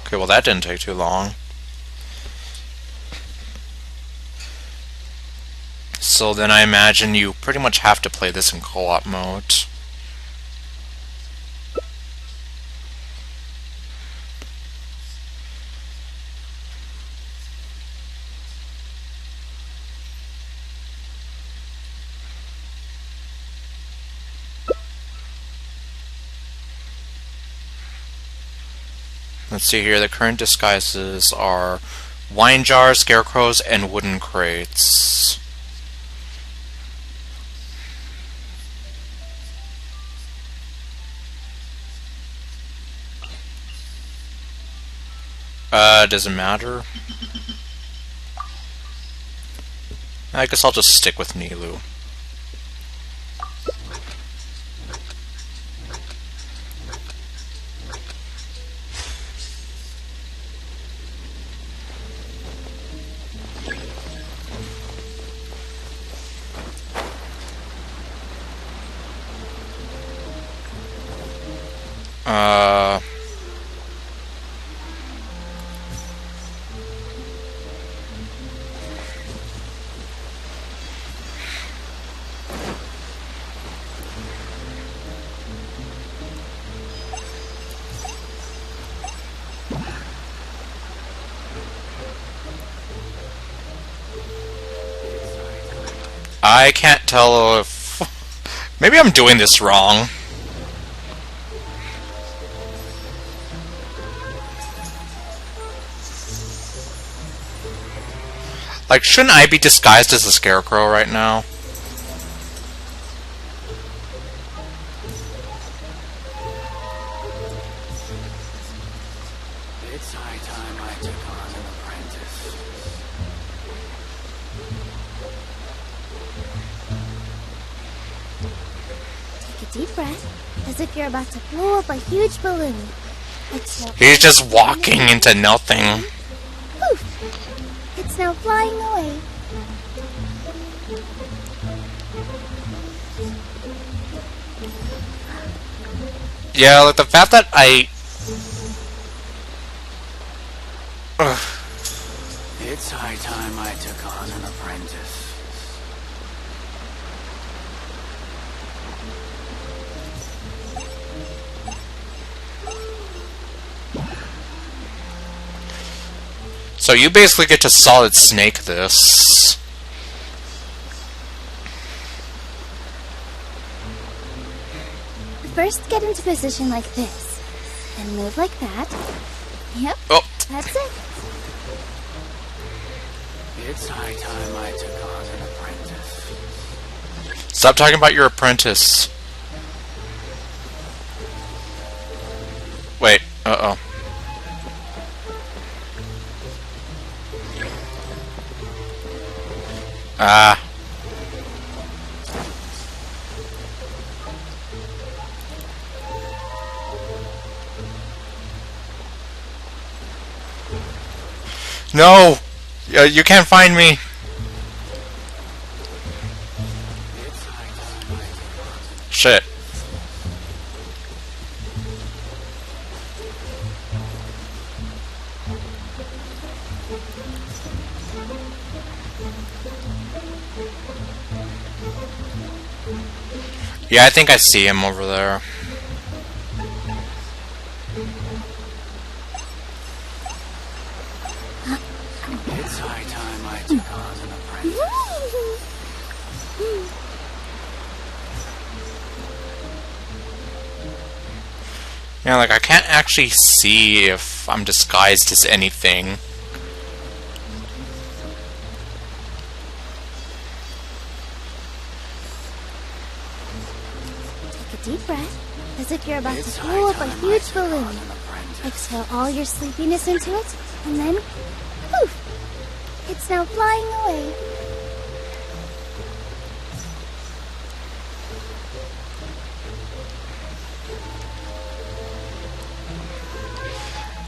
Okay, well that didn't take too long. So then I imagine you pretty much have to play this in co-op mode. Let's see here, the current disguises are wine jars, scarecrows, and wooden crates. Doesn't matter. I guess I'll just stick with Nilu. I can't tell if... Maybe I'm doing this wrong. Like, shouldn't I be disguised as a scarecrow right now? It's high time I took on an apprentice. Take a deep breath, as if you're about to blow up a huge balloon. He's just walking into nothing. Poof! It's now flying away. Yeah, like the fact that I... It's high time I took on an apprentice. So you basically get to Solid Snake this. First, get into position like this. Then move like that. Yep. Oh. That's it. It's high time I took on an apprentice. Stop talking about your apprentice. Wait. Uh-oh. Ah. No! You can't find me! Shit. Yeah, I think I see him over there. It's high time I took on an apprentice. Yeah, like, I can't actually see if I'm disguised as anything. Take a deep breath, as if you're about to blow up a huge balloon. Exhale all your sleepiness into it, and then, poof! It's now flying away.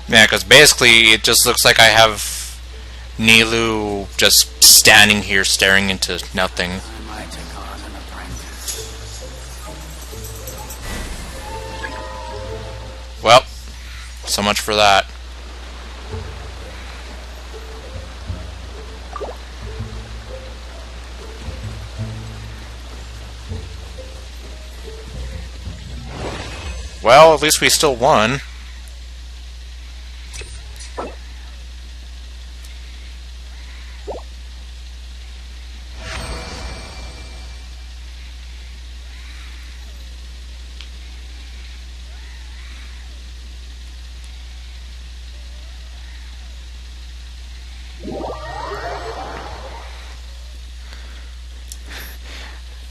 Yeah, because basically it just looks like I have Nilu just standing here staring into nothing. Well, so much for that. Well, at least we still won.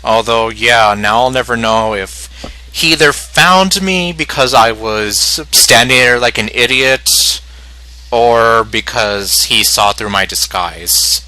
Although, yeah, now I'll never know if he either found me because I was standing there like an idiot, or because he saw through my disguise.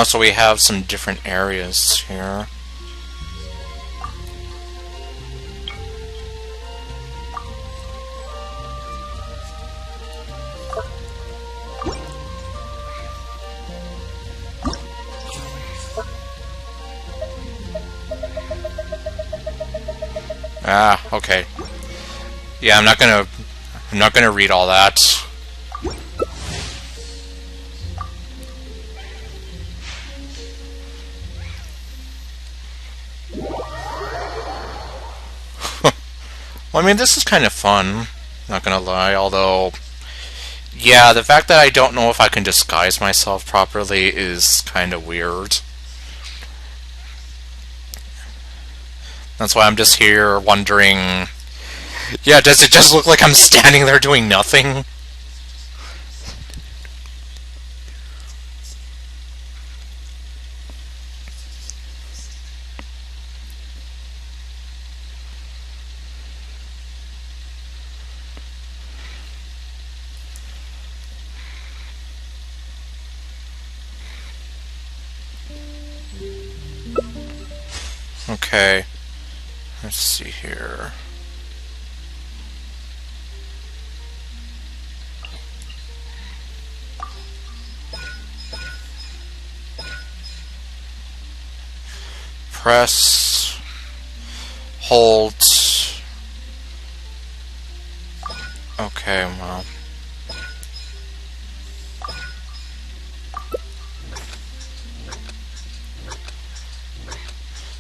So we have some different areas here. Ah, okay. Yeah, I'm not gonna read all that. Well, I mean, this is kind of fun, not gonna lie, although, yeah, the fact that I don't know if I can disguise myself properly is kind of weird. That's why I'm just here wondering, yeah, does it just look like I'm standing there doing nothing? Okay, let's see here. Press, hold. Okay, well.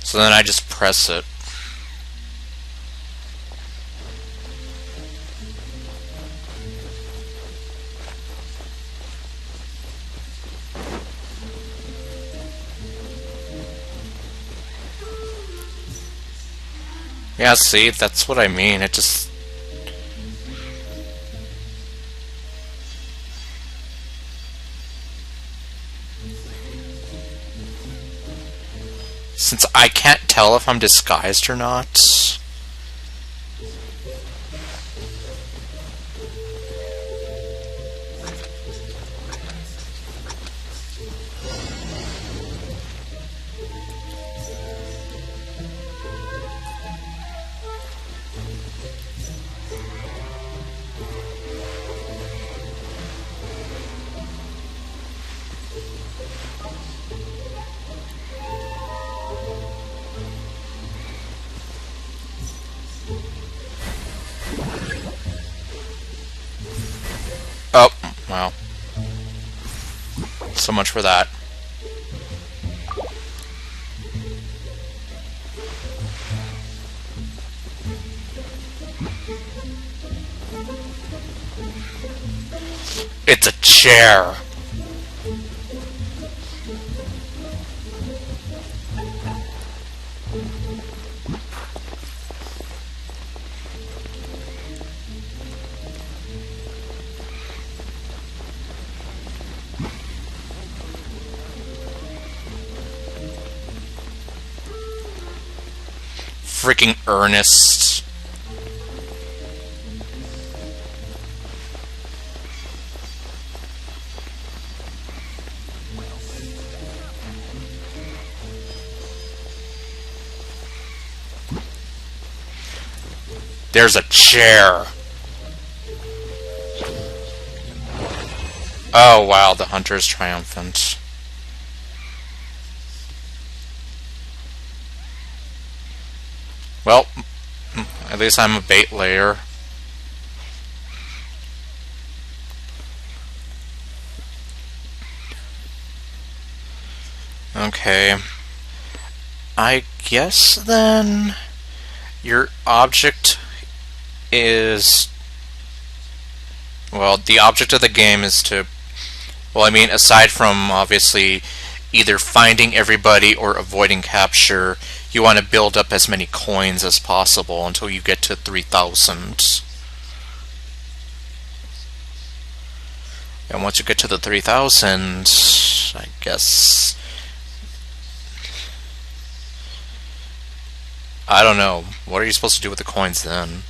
So then I just press it. Yeah, see, that's what I mean. It just... Since I can't tell if I'm disguised or not... Oh, well. So much for that. It's a chair. Freaking Ernest. There's a chair. Oh wow, the hunter is triumphant. Well, at least I'm a bait layer. Okay. I guess then your object is... Well, the object of the game is to... Well, I mean, aside from, obviously, either finding everybody or avoiding capture, you want to build up as many coins as possible until you get to 3,000. And once you get to the 3,000, I guess... I don't know. What are you supposed to do with the coins then?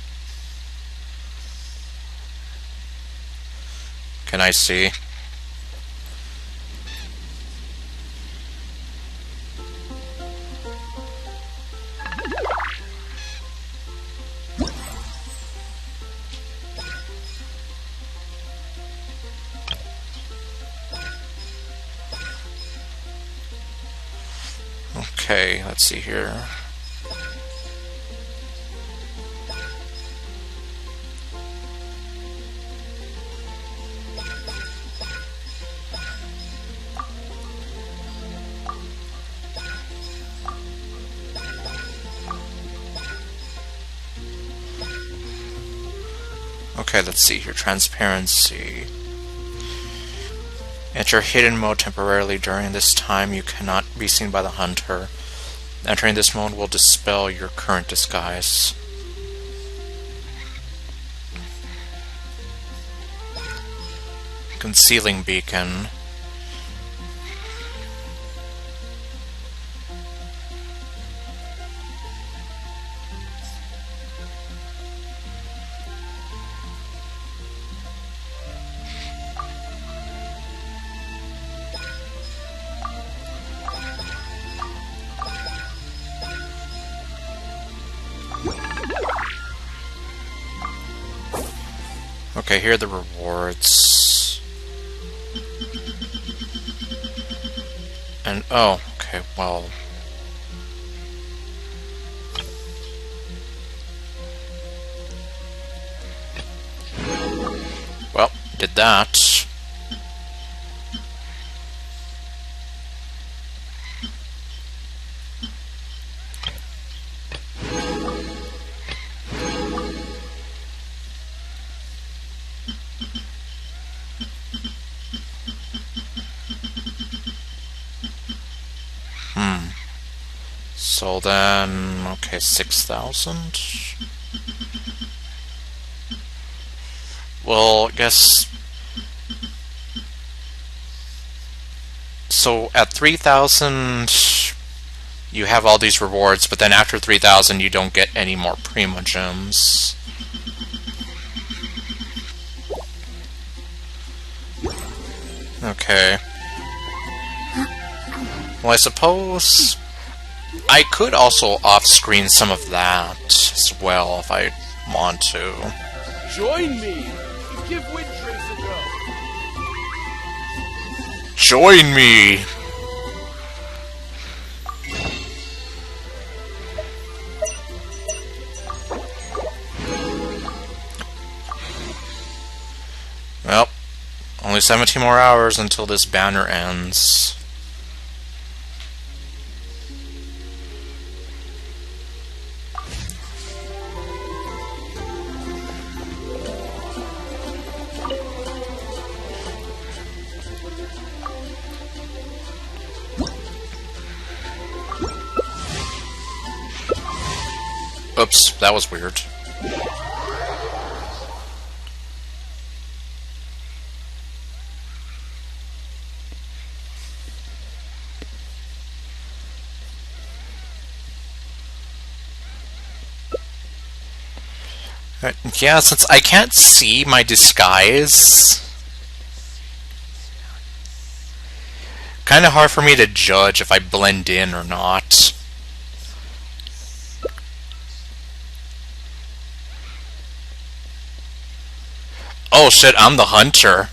Can I see? Okay, let's see here. Okay, let's see here. Transparency. Enter hidden mode temporarily. During this time, you cannot be seen by the hunter. Entering this mode will dispel your current disguise. Concealing beacon. Okay, here are the rewards. And, oh, okay, well... Well, did that. So then, okay, 6,000. Well, I guess... So at 3,000, you have all these rewards, but then after 3,000, you don't get any more Prima Gems. Okay. Well, I suppose... I could also off-screen some of that as well if I want to. Join me! Give Windtrace a go! Join me! Well, only 17 more hours until this banner ends. Oops, that was weird. Yeah, since I can't see my disguise, kind of hard for me to judge if I blend in or not. Oh shit, I'm the hunter.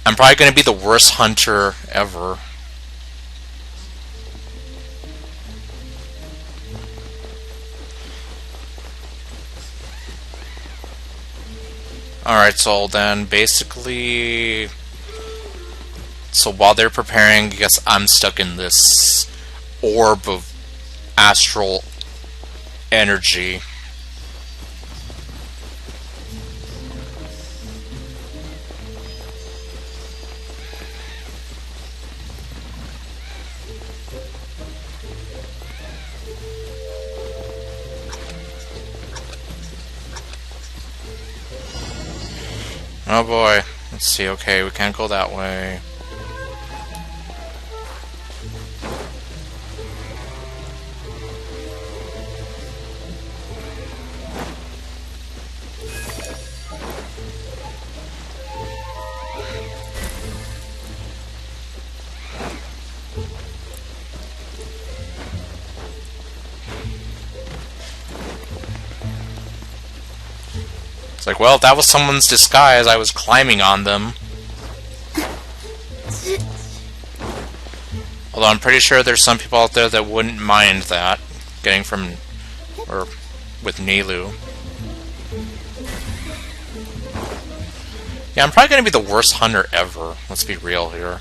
I'm probably going to be the worst hunter ever. Alright, so then basically... So while they're preparing, I guess I'm stuck in this orb of astral energy. Oh boy. Let's see. Okay, we can't go that way. It's like, well, that was someone's disguise. I was climbing on them. Although I'm pretty sure there's some people out there that wouldn't mind that. Getting from... or with Neilu. Yeah, I'm probably going to be the worst hunter ever. Let's be real here.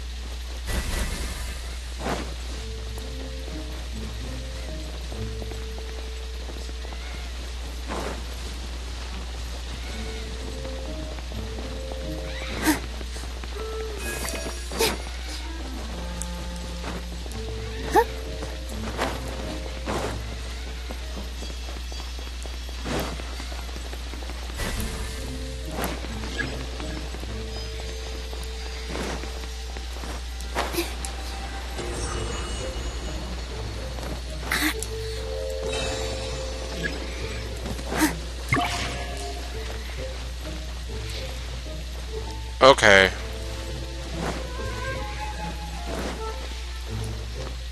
Okay.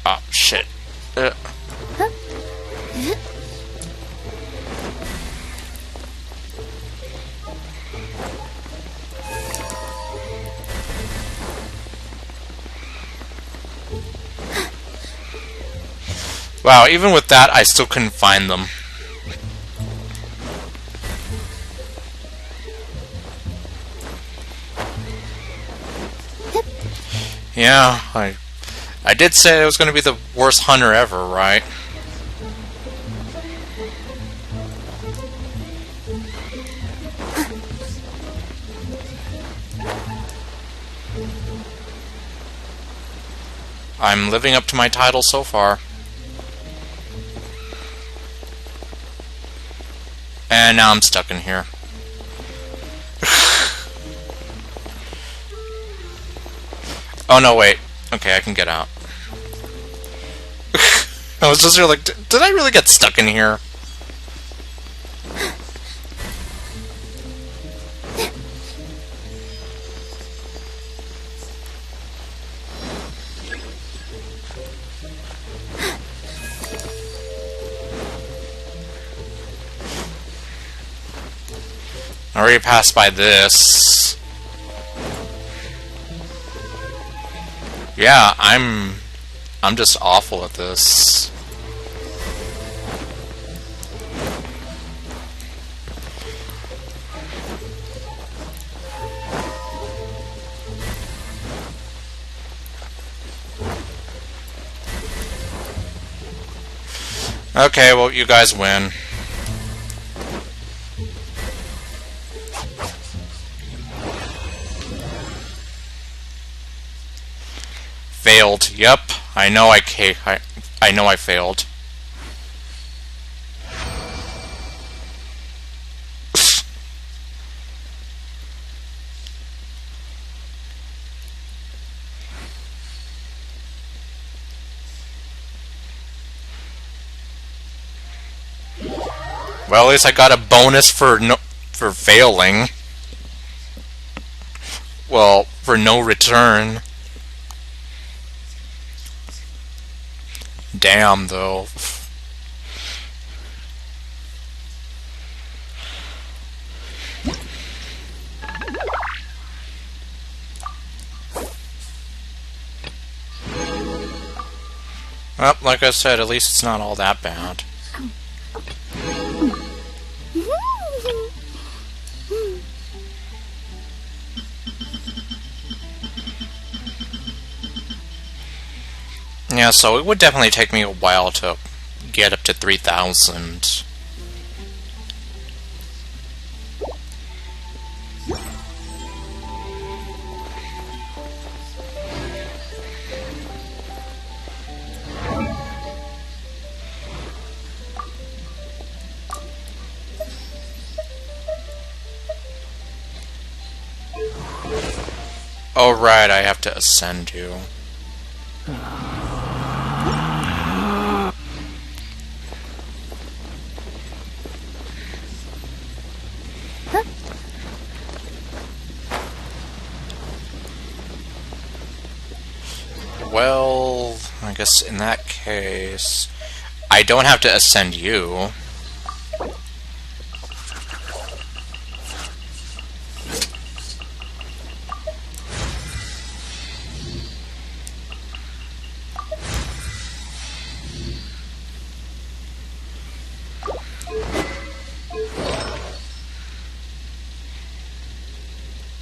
Ah, shit. Wow, even with that, I still couldn't find them. Yeah, I did say it was going to be the worst hunter ever, right? I'm living up to my title so far. And now I'm stuck in here. Oh no, wait. Okay, I can get out. I was just really like, did I really get stuck in here? I already passed by this. Yeah, I'm just awful at this. Okay, well, you guys win. Failed. Yep. I know I know I failed. Well, at least I got a bonus for failing. Well, for no return. Damn, though. Well, like I said, at least it's not all that bad. Yeah, so it would definitely take me a while to get up to 3,000. Oh, right, I have to ascend you. Well, I guess in that case, I don't have to ascend you.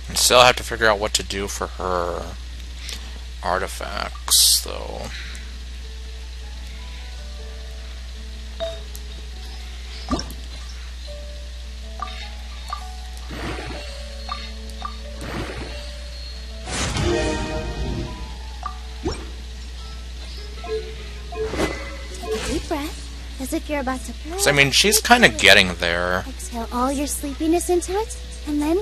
I still have to figure out what to do for her artifacts, though. Deep breath, as if you're about to blow. So, I mean, she's kind of getting there. Exhale all your sleepiness into it, and then...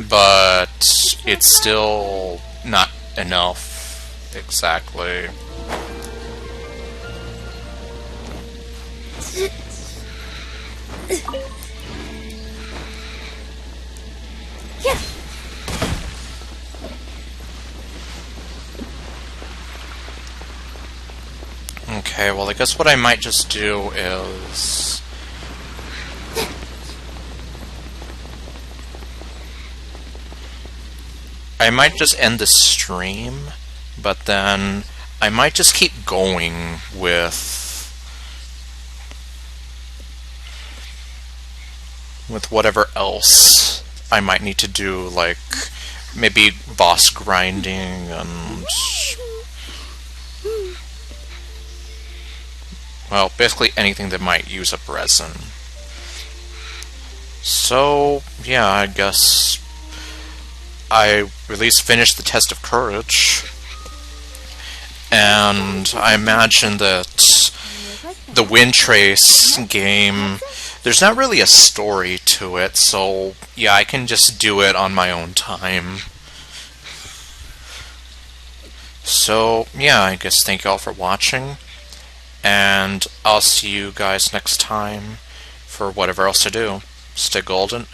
But it's still not enough. Exactly. Yeah. Okay, well, I guess what I might just do is... I might just end the stream, but then I might just keep going with whatever else I might need to do, like maybe boss grinding and... well, basically anything that might use up resin. So, yeah, I guess I at least finished the test of courage. And I imagine that the Wind Trace game, there's not really a story to it, so yeah, I can just do it on my own time. So, yeah, I guess thank you all for watching. And I'll see you guys next time for whatever else to do. Stay golden.